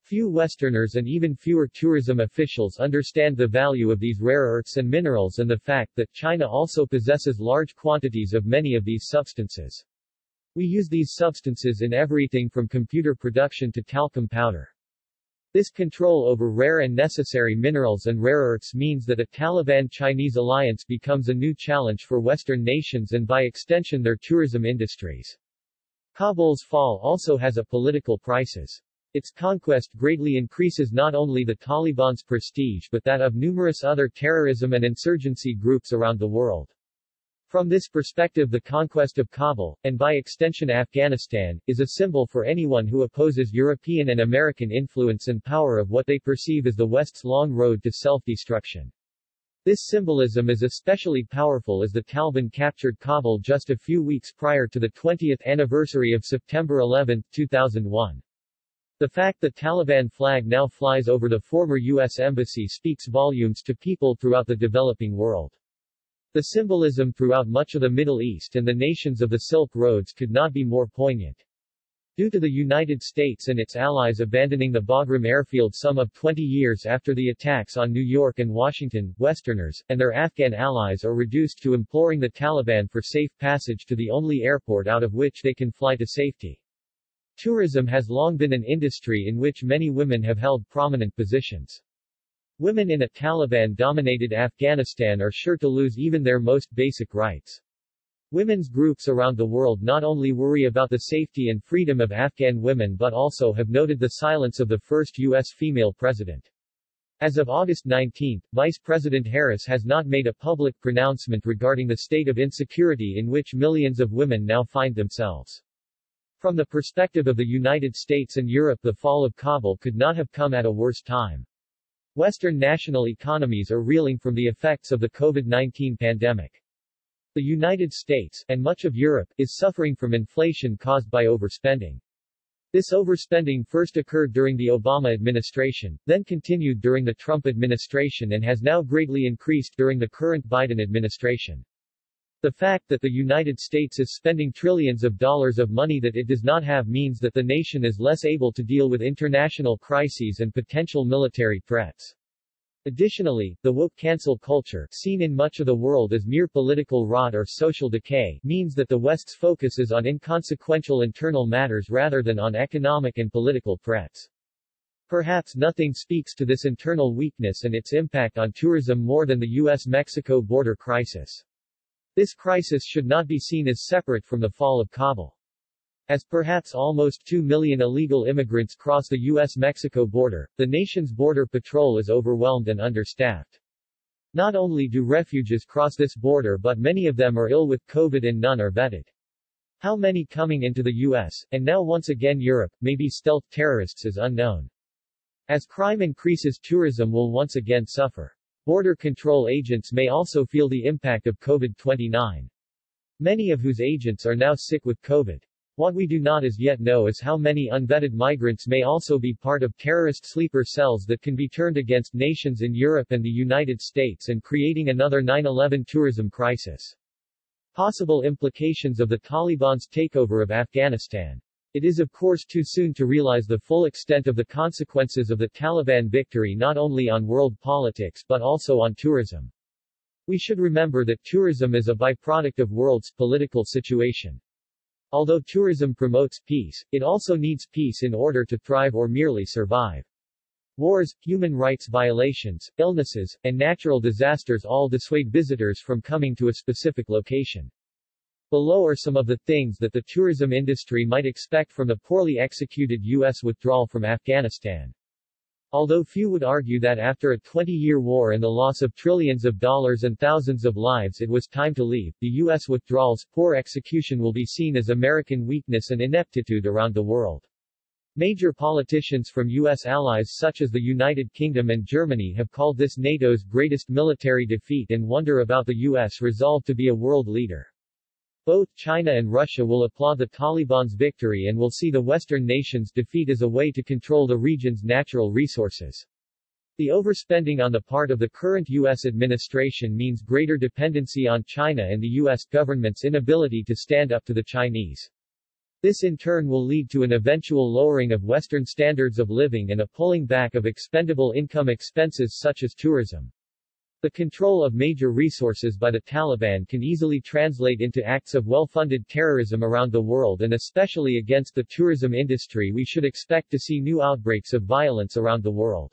Few Westerners and even fewer tourism officials understand the value of these rare earths and minerals and the fact that China also possesses large quantities of many of these substances. We use these substances in everything from computer production to talcum powder. This control over rare and necessary minerals and rare earths means that a Taliban-Chinese alliance becomes a new challenge for Western nations and by extension their tourism industries. Kabul's fall also has a political prices. Its conquest greatly increases not only the Taliban's prestige but that of numerous other terrorism and insurgency groups around the world. From this perspective, the conquest of Kabul, and by extension Afghanistan, is a symbol for anyone who opposes European and American influence and power of what they perceive as the West's long road to self-destruction. This symbolism is especially powerful as the Taliban captured Kabul just a few weeks prior to the 20th anniversary of September 11, 2001. The fact the Taliban flag now flies over the former U.S. Embassy speaks volumes to people throughout the developing world. The symbolism throughout much of the Middle East and the nations of the Silk Roads could not be more poignant. Due to the United States and its allies abandoning the Bagram airfield some of 20 years after the attacks on New York and Washington, Westerners, and their Afghan allies are reduced to imploring the Taliban for safe passage to the only airport out of which they can fly to safety. Tourism has long been an industry in which many women have held prominent positions. Women in a Taliban-dominated Afghanistan are sure to lose even their most basic rights. Women's groups around the world not only worry about the safety and freedom of Afghan women but also have noted the silence of the first U.S. female president. As of August 19, Vice President Harris has not made a public pronouncement regarding the state of insecurity in which millions of women now find themselves. From the perspective of the United States and Europe, the fall of Kabul could not have come at a worse time. Western national economies are reeling from the effects of the COVID-19 pandemic. The United States, and much of Europe, is suffering from inflation caused by overspending. This overspending first occurred during the Obama administration, then continued during the Trump administration and has now greatly increased during the current Biden administration. The fact that the United States is spending trillions of dollars of money that it does not have means that the nation is less able to deal with international crises and potential military threats. Additionally, the woke cancel culture, seen in much of the world as mere political rot or social decay, means that the West's focus is on inconsequential internal matters rather than on economic and political threats. Perhaps nothing speaks to this internal weakness and its impact on tourism more than the U.S.-Mexico border crisis. This crisis should not be seen as separate from the fall of Kabul. As perhaps almost 2 million illegal immigrants cross the U.S.-Mexico border, the nation's border patrol is overwhelmed and understaffed. Not only do refugees cross this border but many of them are ill with COVID and none are vetted. How many coming into the U.S., and now once again Europe, may be stealth terrorists is unknown. As crime increases, tourism will once again suffer. Border control agents may also feel the impact of COVID-19. Many of whose agents are now sick with COVID. What we do not as yet know is how many unvetted migrants may also be part of terrorist sleeper cells that can be turned against nations in Europe and the United States and creating another 9/11 tourism crisis. Possible implications of the Taliban's takeover of Afghanistan. It is of course too soon to realize the full extent of the consequences of the Taliban victory not only on world politics but also on tourism. We should remember that tourism is a byproduct of world's political situation. Although tourism promotes peace, it also needs peace in order to thrive or merely survive. Wars, human rights violations, illnesses, and natural disasters all dissuade visitors from coming to a specific location. Below are some of the things that the tourism industry might expect from the poorly executed U.S. withdrawal from Afghanistan. Although few would argue that after a 20-year war and the loss of trillions of dollars and thousands of lives it was time to leave, the U.S. withdrawal's poor execution will be seen as American weakness and ineptitude around the world. Major politicians from U.S. allies such as the United Kingdom and Germany have called this NATO's greatest military defeat and wonder about the U.S. resolve to be a world leader. Both China and Russia will applaud the Taliban's victory and will see the Western nations' defeat as a way to control the region's natural resources. The overspending on the part of the current U.S. administration means greater dependency on China and the U.S. government's inability to stand up to the Chinese. This in turn will lead to an eventual lowering of Western standards of living and a pulling back of expendable income expenses such as tourism. The control of major resources by the Taliban can easily translate into acts of well-funded terrorism around the world, and especially against the tourism industry we should expect to see new outbreaks of violence around the world.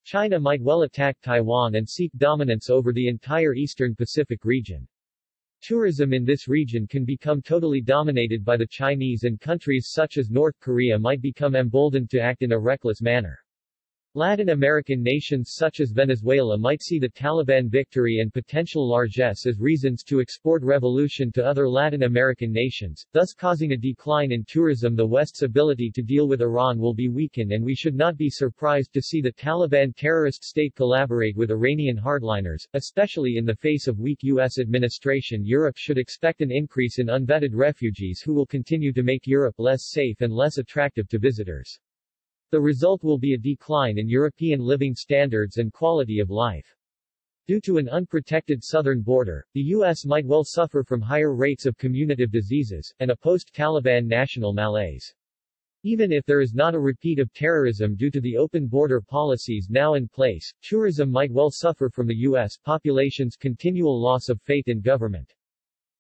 China might well attack Taiwan and seek dominance over the entire Eastern Pacific region. Tourism in this region can become totally dominated by the Chinese, and countries such as North Korea might become emboldened to act in a reckless manner. Latin American nations such as Venezuela might see the Taliban victory and potential largesse as reasons to export revolution to other Latin American nations, thus causing a decline in tourism. The West's ability to deal with Iran will be weakened, and we should not be surprised to see the Taliban terrorist state collaborate with Iranian hardliners, especially in the face of weak U.S. administration. Europe should expect an increase in unvetted refugees who will continue to make Europe less safe and less attractive to visitors. The result will be a decline in European living standards and quality of life. Due to an unprotected southern border, the U.S. might well suffer from higher rates of communicative diseases, and a post-Taliban national malaise. Even if there is not a repeat of terrorism due to the open border policies now in place, tourism might well suffer from the U.S. population's continual loss of faith in government.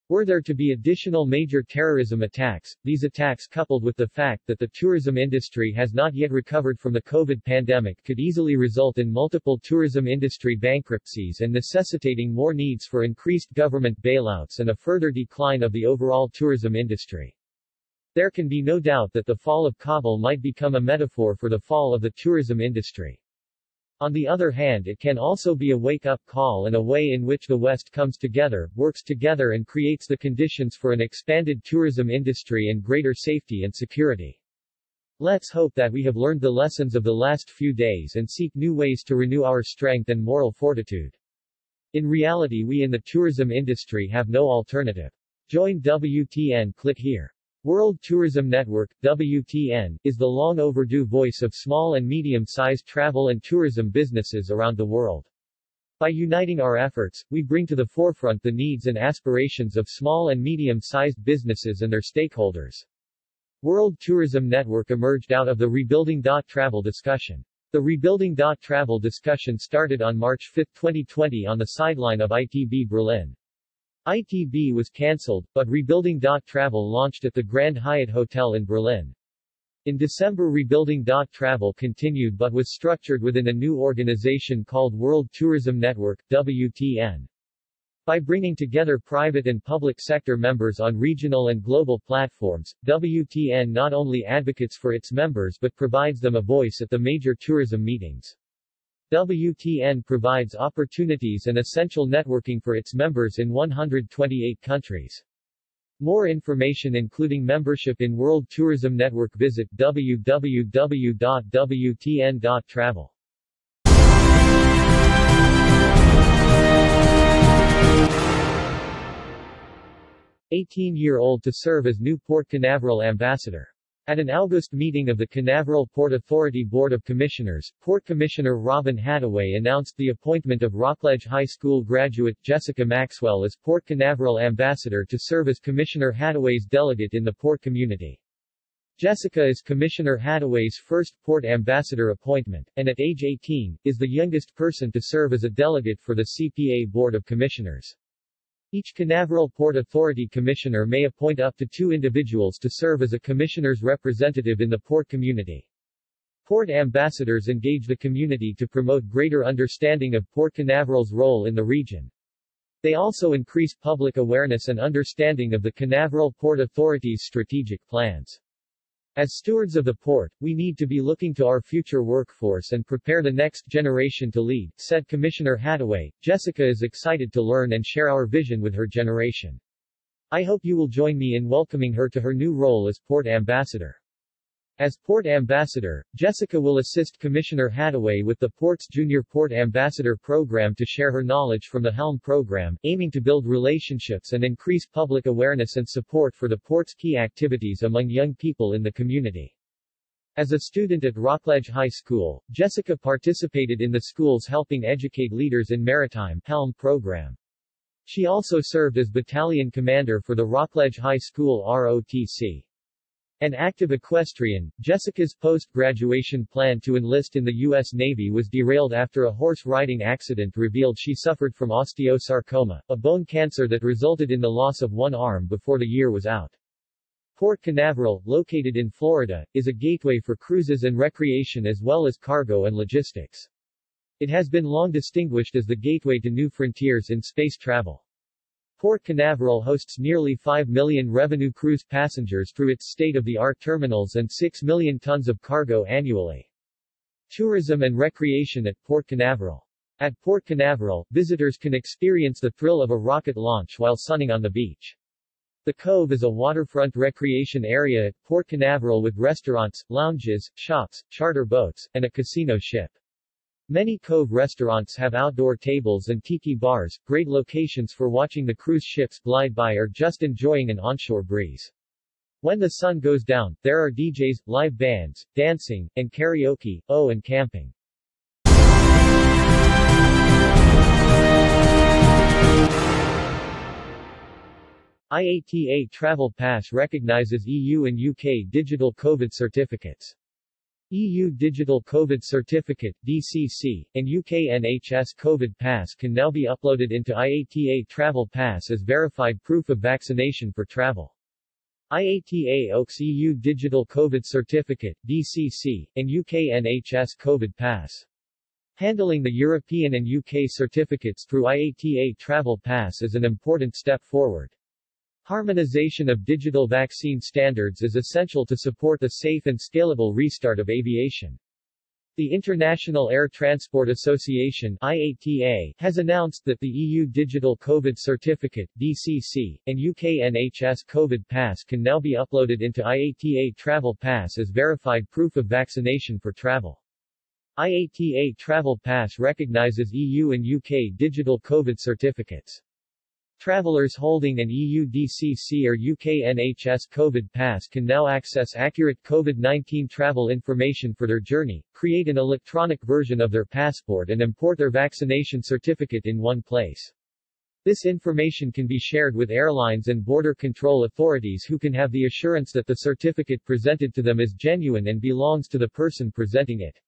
Were there to be additional major terrorism attacks, these attacks coupled with the fact that the tourism industry has not yet recovered from the COVID pandemic could easily result in multiple tourism industry bankruptcies and necessitating more needs for increased government bailouts and a further decline of the overall tourism industry. There can be no doubt that the fall of Kabul might become a metaphor for the fall of the tourism industry. On the other hand, it can also be a wake-up call and a way in which the West comes together, works together and creates the conditions for an expanded tourism industry and greater safety and security. Let's hope that we have learned the lessons of the last few days and seek new ways to renew our strength and moral fortitude. In reality, we in the tourism industry have no alternative. Join WTN. Click here. World Tourism Network, WTN, is the long overdue voice of small and medium-sized travel and tourism businesses around the world. By uniting our efforts, we bring to the forefront the needs and aspirations of small and medium-sized businesses and their stakeholders. World Tourism Network emerged out of the Rebuilding Travel discussion. The Rebuilding Travel discussion started on March 5, 2020 on the sideline of ITB Berlin. ITB was cancelled, but Rebuilding Travel launched at the Grand Hyatt Hotel in Berlin. In December, Rebuilding Travel continued but was structured within a new organization called World Tourism Network, WTN. By bringing together private and public sector members on regional and global platforms, WTN not only advocates for its members but provides them a voice at the major tourism meetings. WTN provides opportunities and essential networking for its members in 128 countries. More information including membership in World Tourism Network visit www.wtn.travel. "18-year-old to serve as new Port Canaveral ambassador." At an August meeting of the Canaveral Port Authority Board of Commissioners, Port Commissioner Robin Hadaway announced the appointment of Rockledge High School graduate Jessica Maxwell as Port Canaveral ambassador to serve as Commissioner Hadaway's delegate in the port community. Jessica is Commissioner Hadaway's first port ambassador appointment, and at age 18, is the youngest person to serve as a delegate for the CPA Board of Commissioners. Each Canaveral Port Authority Commissioner may appoint up to 2 individuals to serve as a commissioner's representative in the port community. Port ambassadors engage the community to promote greater understanding of Port Canaveral's role in the region. They also increase public awareness and understanding of the Canaveral Port Authority's strategic plans. As stewards of the port, we need to be looking to our future workforce and prepare the next generation to lead, said Commissioner Hadaway. Jessica is excited to learn and share our vision with her generation. I hope you will join me in welcoming her to her new role as Port Ambassador. As Port Ambassador, Jessica will assist Commissioner Hadaway with the Port's Junior Port Ambassador program to share her knowledge from the HELM program, aiming to build relationships and increase public awareness and support for the Port's key activities among young people in the community. As a student at Rockledge High School, Jessica participated in the school's Helping Educate Leaders in Maritime HELM program. She also served as battalion commander for the Rockledge High School ROTC. An active equestrian, Jessica's post-graduation plan to enlist in the U.S. Navy was derailed after a horse riding accident revealed she suffered from osteosarcoma, a bone cancer that resulted in the loss of one arm before the year was out. Port Canaveral, located in Florida, is a gateway for cruises and recreation as well as cargo and logistics. It has been long distinguished as the gateway to new frontiers in space travel. Port Canaveral hosts nearly 5 million revenue cruise passengers through its state-of-the-art terminals and 6 million tons of cargo annually. Tourism and recreation at Port Canaveral. At Port Canaveral, visitors can experience the thrill of a rocket launch while sunning on the beach. The Cove is a waterfront recreation area at Port Canaveral with restaurants, lounges, shops, charter boats, and a casino ship. Many Cove restaurants have outdoor tables and tiki bars, great locations for watching the cruise ships glide by or just enjoying an onshore breeze. When the sun goes down, there are DJs, live bands, dancing, and karaoke, and camping. IATA Travel Pass recognizes EU and UK digital COVID certificates. EU Digital COVID Certificate (DCC) and UK NHS COVID Pass can now be uploaded into IATA Travel Pass as verified proof of vaccination for travel. IATA OAKS EU Digital COVID Certificate (DCC) and UK NHS COVID Pass. Handling the European and UK certificates through IATA Travel Pass is an important step forward. Harmonization of digital vaccine standards is essential to support a safe and scalable restart of aviation. The International Air Transport Association (IATA) has announced that the EU Digital COVID Certificate (DCC) and UK NHS COVID Pass can now be uploaded into IATA Travel Pass as verified proof of vaccination for travel. IATA Travel Pass recognizes EU and UK digital COVID certificates. Travelers holding an EU DCC or UK NHS COVID Pass can now access accurate COVID-19 travel information for their journey, create an electronic version of their passport and import their vaccination certificate in one place. This information can be shared with airlines and border control authorities who can have the assurance that the certificate presented to them is genuine and belongs to the person presenting it.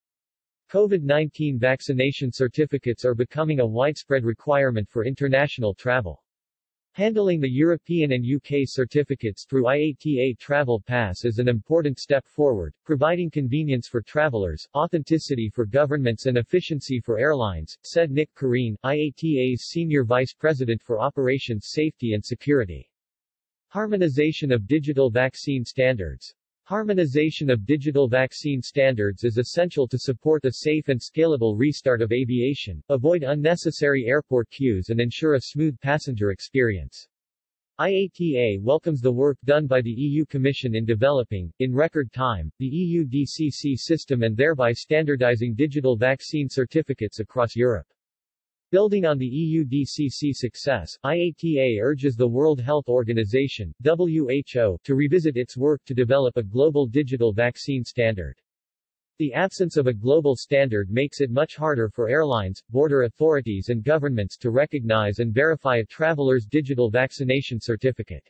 COVID-19 vaccination certificates are becoming a widespread requirement for international travel. Handling the European and UK certificates through IATA Travel Pass is an important step forward, providing convenience for travelers, authenticity for governments and efficiency for airlines, said Nick Kareen, IATA's Senior Vice President for Operations Safety and Security. Harmonization of digital vaccine standards. Harmonization of digital vaccine standards is essential to support a safe and scalable restart of aviation, avoid unnecessary airport queues and ensure a smooth passenger experience. IATA welcomes the work done by the EU Commission in developing, in record time, the EU DCC system and thereby standardizing digital vaccine certificates across Europe. Building on the EUDCC success, IATA urges the World Health Organization (WHO) to revisit its work to develop a global digital vaccine standard. The absence of a global standard makes it much harder for airlines, border authorities and governments to recognize and verify a traveler's digital vaccination certificate.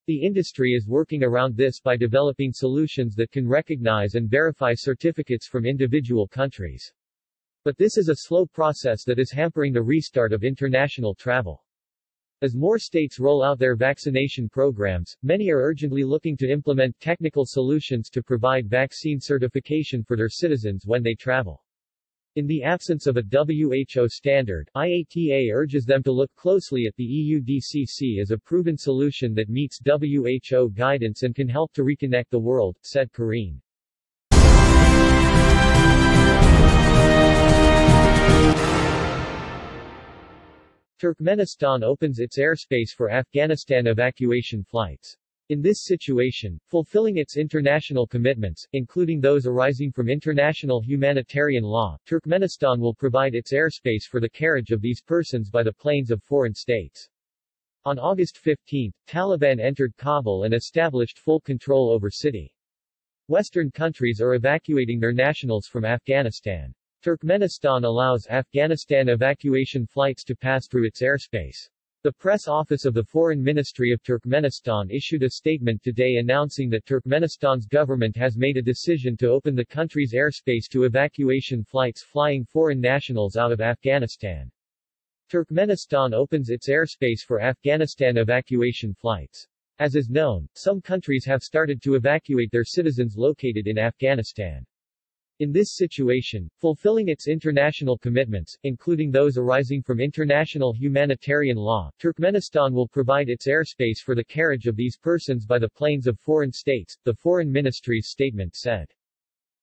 The industry is working around this by developing solutions that can recognize and verify certificates from individual countries. But this is a slow process that is hampering the restart of international travel. As more states roll out their vaccination programs, many are urgently looking to implement technical solutions to provide vaccine certification for their citizens when they travel. In the absence of a WHO standard, IATA urges them to look closely at the EUDCC as a proven solution that meets WHO guidance and can help to reconnect the world, said Karine. Turkmenistan opens its airspace for Afghanistan evacuation flights. In this situation, fulfilling its international commitments, including those arising from international humanitarian law, Turkmenistan will provide its airspace for the carriage of these persons by the planes of foreign states. On August 15, Taliban entered Kabul and established full control over city. Western countries are evacuating their nationals from Afghanistan. Turkmenistan allows Afghanistan evacuation flights to pass through its airspace. The press office of the Foreign Ministry of Turkmenistan issued a statement today announcing that Turkmenistan's government has made a decision to open the country's airspace to evacuation flights flying foreign nationals out of Afghanistan. Turkmenistan opens its airspace for Afghanistan evacuation flights. As is known, some countries have started to evacuate their citizens located in Afghanistan. In this situation, fulfilling its international commitments, including those arising from international humanitarian law, Turkmenistan will provide its airspace for the carriage of these persons by the planes of foreign states, the Foreign Ministry's statement said.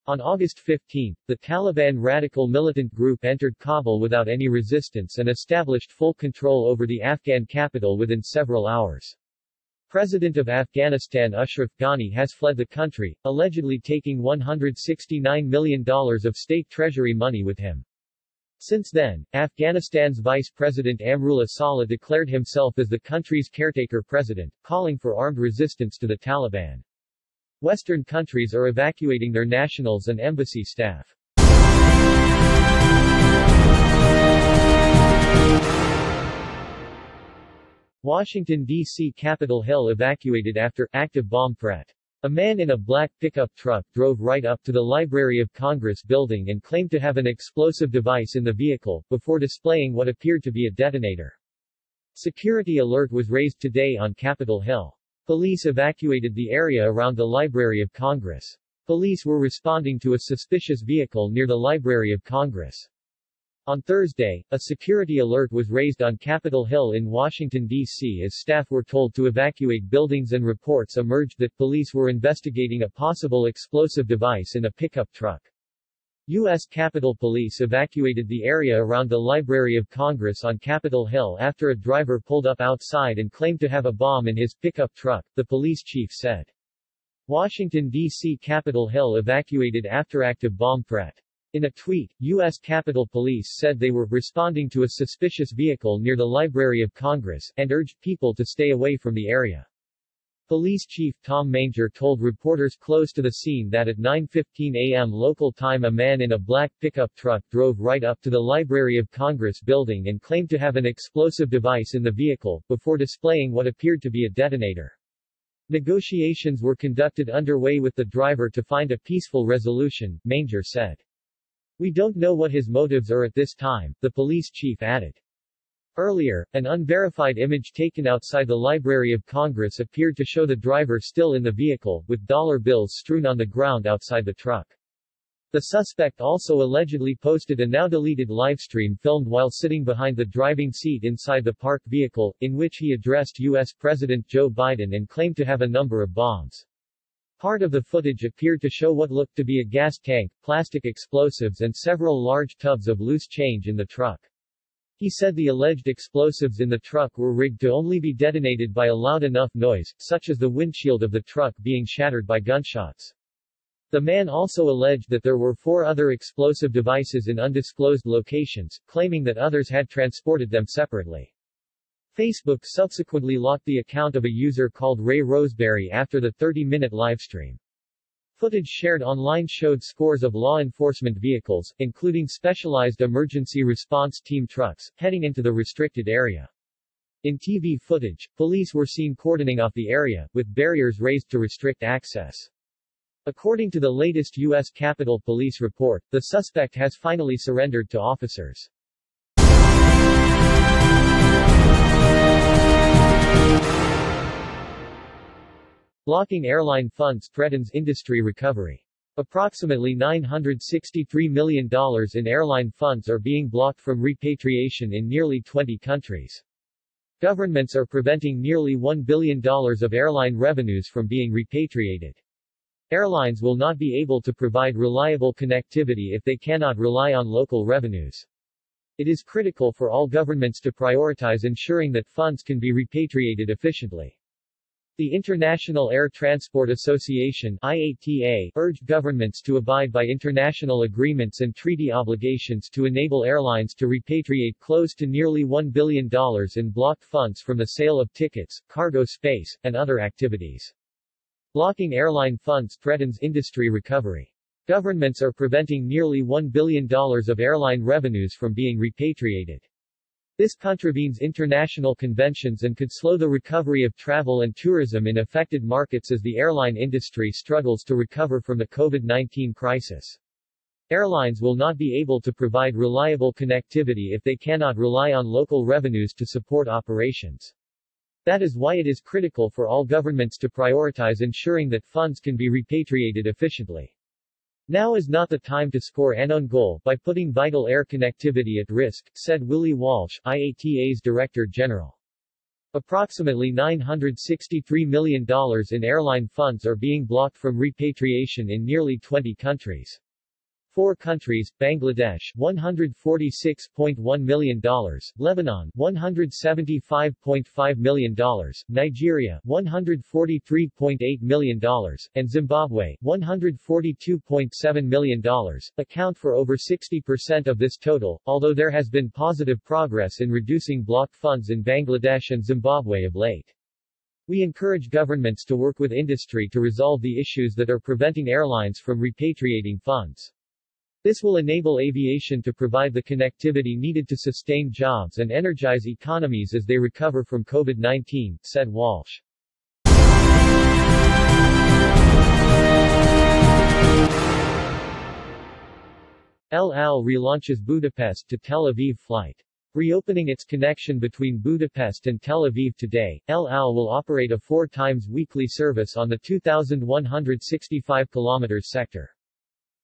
On August 15, the Taliban radical militant group entered Kabul without any resistance and established full control over the Afghan capital within several hours. President of Afghanistan Ashraf Ghani has fled the country, allegedly taking $169 million of state treasury money with him. Since then, Afghanistan's Vice President Amrullah Saleh declared himself as the country's caretaker president, calling for armed resistance to the Taliban. Western countries are evacuating their nationals and embassy staff. Washington, D.C. Capitol Hill evacuated after active bomb threat. A man in a black pickup truck drove right up to the Library of Congress building and claimed to have an explosive device in the vehicle, before displaying what appeared to be a detonator. Security alert was raised today on Capitol Hill. Police evacuated the area around the Library of Congress. Police were responding to a suspicious vehicle near the Library of Congress. On Thursday, a security alert was raised on Capitol Hill in Washington, D.C. as staff were told to evacuate buildings and reports emerged that police were investigating a possible explosive device in a pickup truck. U.S. Capitol Police evacuated the area around the Library of Congress on Capitol Hill after a driver pulled up outside and claimed to have a bomb in his pickup truck, the police chief said. Washington, D.C. Capitol Hill evacuated after active bomb threat. In a tweet, U.S. Capitol Police said they were responding to a suspicious vehicle near the Library of Congress, and urged people to stay away from the area. Police Chief Tom Manger told reporters close to the scene that at 9:15 a.m. local time a man in a black pickup truck drove right up to the Library of Congress building and claimed to have an explosive device in the vehicle, before displaying what appeared to be a detonator. Negotiations were conducted underway with the driver to find a peaceful resolution, Manger said. We don't know what his motives are at this time, the police chief added. Earlier, an unverified image taken outside the Library of Congress appeared to show the driver still in the vehicle, with dollar bills strewn on the ground outside the truck. The suspect also allegedly posted a now-deleted livestream filmed while sitting behind the driving seat inside the parked vehicle, in which he addressed U.S. President Joe Biden and claimed to have a number of bombs. Part of the footage appeared to show what looked to be a gas tank, plastic explosives and several large tubs of loose change in the truck. He said the alleged explosives in the truck were rigged to only be detonated by a loud enough noise, such as the windshield of the truck being shattered by gunshots. The man also alleged that there were 4 other explosive devices in undisclosed locations, claiming that others had transported them separately. Facebook subsequently locked the account of a user called Ray Roseberry after the 30-minute livestream. Footage shared online showed scores of law enforcement vehicles, including specialized emergency response team trucks, heading into the restricted area. In TV footage, police were seen cordoning off the area, with barriers raised to restrict access. According to the latest U.S. Capitol Police report, the suspect has finally surrendered to officers. Blocking airline funds threatens industry recovery. Approximately $963 million in airline funds are being blocked from repatriation in nearly 20 countries. Governments are preventing nearly $1 billion of airline revenues from being repatriated. Airlines will not be able to provide reliable connectivity if they cannot rely on local revenues. It is critical for all governments to prioritize ensuring that funds can be repatriated efficiently. The International Air Transport Association (IATA) urged governments to abide by international agreements and treaty obligations to enable airlines to repatriate close to nearly $1 billion in blocked funds from the sale of tickets, cargo space, and other activities. Blocking airline funds threatens industry recovery. Governments are preventing nearly $1 billion of airline revenues from being repatriated. This contravenes international conventions and could slow the recovery of travel and tourism in affected markets as the airline industry struggles to recover from the COVID-19 crisis. Airlines will not be able to provide reliable connectivity if they cannot rely on local revenues to support operations. That is why it is critical for all governments to prioritize ensuring that funds can be repatriated efficiently. Now is not the time to score an own goal by putting vital air connectivity at risk, said Willie Walsh, IATA's Director General. Approximately $963 million in airline funds are being blocked from repatriation in nearly 20 countries. 4 countries, Bangladesh, $146.1 million, Lebanon, $175.5 million, Nigeria, $143.8 million, and Zimbabwe, $142.7 million, account for over 60% of this total, although there has been positive progress in reducing blocked funds in Bangladesh and Zimbabwe of late. We encourage governments to work with industry to resolve the issues that are preventing airlines from repatriating funds. This will enable aviation to provide the connectivity needed to sustain jobs and energize economies as they recover from COVID-19, said Walsh. El Al relaunches Budapest to Tel Aviv flight. Reopening its connection between Budapest and Tel Aviv today, El Al will operate a 4 times weekly service on the 2,165 km sector.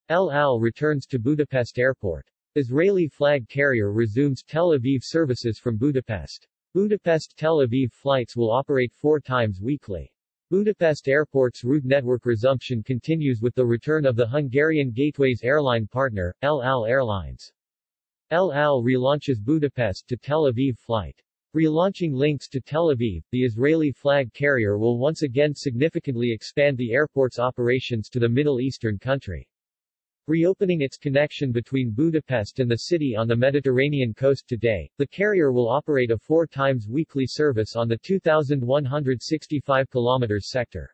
El Al returns to Budapest Airport. Israeli flag carrier resumes Tel Aviv services from Budapest. Budapest-Tel Aviv flights will operate 4 times weekly. Budapest Airport's route network resumption continues with the return of the Hungarian Gateways airline partner, El Al Airlines. El Al relaunches Budapest to Tel Aviv flight. Relaunching links to Tel Aviv, the Israeli flag carrier will once again significantly expand the airport's operations to the Middle Eastern country. Reopening its connection between Budapest and the city on the Mediterranean coast today, the carrier will operate a 4 times weekly service on the 2,165 km sector.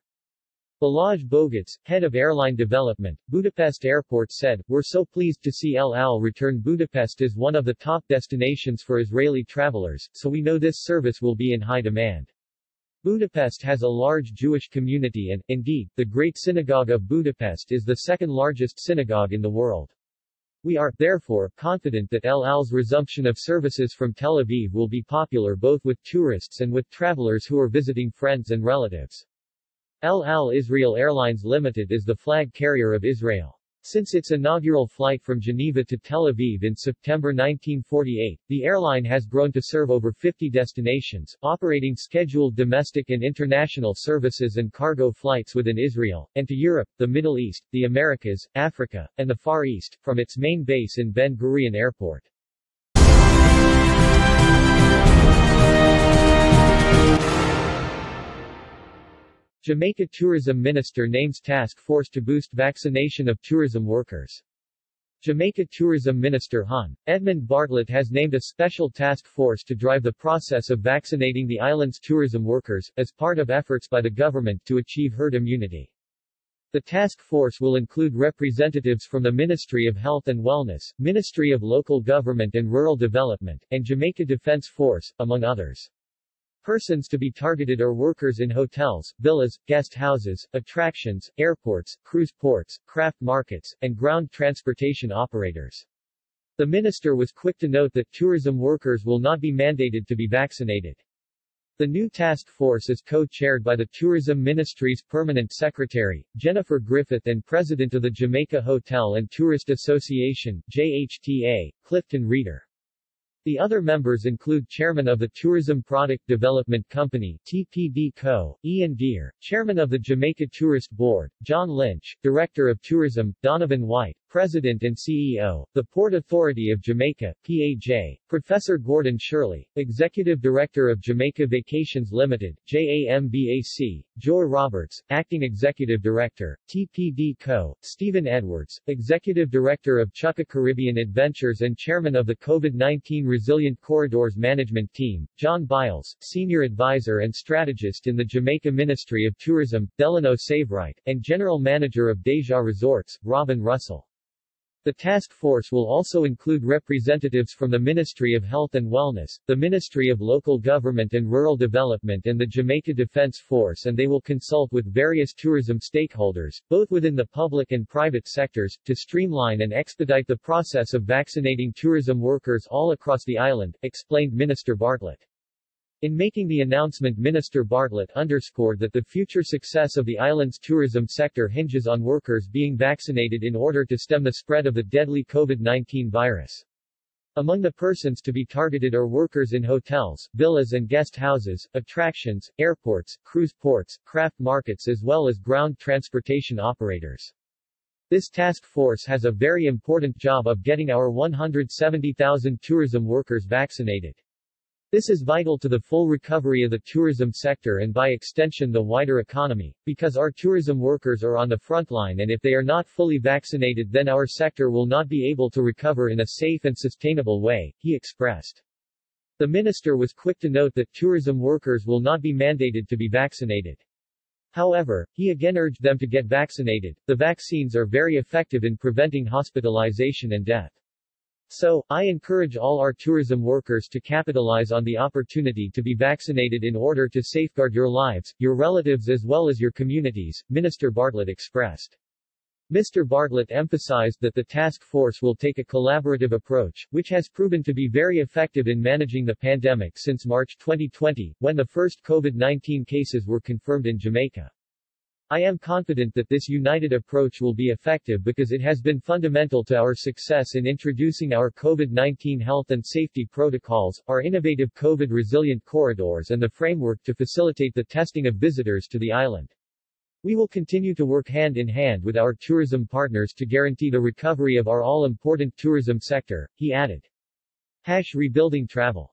Balázs Bogacs, head of airline development, Budapest Airport said, "We're so pleased to see El Al return. Budapest is one of the top destinations for Israeli travelers, so we know this service will be in high demand." Budapest has a large Jewish community and, indeed, the Great Synagogue of Budapest is the 2nd largest synagogue in the world. We are, therefore, confident that El Al's resumption of services from Tel Aviv will be popular both with tourists and with travelers who are visiting friends and relatives. El Al Israel Airlines Limited is the flag carrier of Israel. Since its inaugural flight from Geneva to Tel Aviv in September 1948, the airline has grown to serve over 50 destinations, operating scheduled domestic and international services and cargo flights within Israel, and to Europe, the Middle East, the Americas, Africa, and the Far East, from its main base in Ben Gurion Airport. Jamaica Tourism Minister names task force to boost vaccination of tourism workers. Jamaica Tourism Minister Hon. Edmund Bartlett has named a special task force to drive the process of vaccinating the island's tourism workers, as part of efforts by the government to achieve herd immunity. The task force will include representatives from the Ministry of Health and Wellness, Ministry of Local Government and Rural Development, and Jamaica Defense Force, among others. Persons to be targeted are workers in hotels, villas, guest houses, attractions, airports, cruise ports, craft markets, and ground transportation operators. The minister was quick to note that tourism workers will not be mandated to be vaccinated. The new task force is co-chaired by the Tourism Ministry's Permanent Secretary, Jennifer Griffith, and President of the Jamaica Hotel and Tourist Association, JHTA, Clifton Reeder. The other members include Chairman of the Tourism Product Development Company, TPD Co., Ian Deere, Chairman of the Jamaica Tourist Board, John Lynch, Director of Tourism, Donovan White, President and CEO, the Port Authority of Jamaica, PAJ, Professor Gordon Shirley, Executive Director of Jamaica Vacations Limited, JAMBAC, Joy Roberts, Acting Executive Director, TPD Co., Stephen Edwards, Executive Director of Chukka Caribbean Adventures and Chairman of the COVID-19 Resilient Corridors Management Team, John Biles, Senior Advisor and Strategist in the Jamaica Ministry of Tourism, Delano Saveright, and General Manager of Deja Resorts, Robin Russell. The task force will also include representatives from the Ministry of Health and Wellness, the Ministry of Local Government and Rural Development and the Jamaica Defense Force, and they will consult with various tourism stakeholders, both within the public and private sectors, to streamline and expedite the process of vaccinating tourism workers all across the island, explained Minister Bartlett. In making the announcement, Minister Bartlett underscored that the future success of the island's tourism sector hinges on workers being vaccinated in order to stem the spread of the deadly COVID-19 virus. Among the persons to be targeted are workers in hotels, villas and guest houses, attractions, airports, cruise ports, craft markets as well as ground transportation operators. This task force has a very important job of getting our 170,000 tourism workers vaccinated. This is vital to the full recovery of the tourism sector and by extension the wider economy, because our tourism workers are on the front line, and if they are not fully vaccinated then our sector will not be able to recover in a safe and sustainable way, he expressed. The minister was quick to note that tourism workers will not be mandated to be vaccinated. However, he again urged them to get vaccinated. The vaccines are very effective in preventing hospitalization and death. So, I encourage all our tourism workers to capitalize on the opportunity to be vaccinated in order to safeguard your lives, your relatives as well as your communities, Minister Bartlett expressed. Mr. Bartlett emphasized that the task force will take a collaborative approach, which has proven to be very effective in managing the pandemic since March 2020, when the first COVID-19 cases were confirmed in Jamaica. I am confident that this united approach will be effective because it has been fundamental to our success in introducing our COVID-19 health and safety protocols, our innovative COVID-resilient corridors and the framework to facilitate the testing of visitors to the island. We will continue to work hand in hand with our tourism partners to guarantee the recovery of our all-important tourism sector, he added. #Rebuilding Travel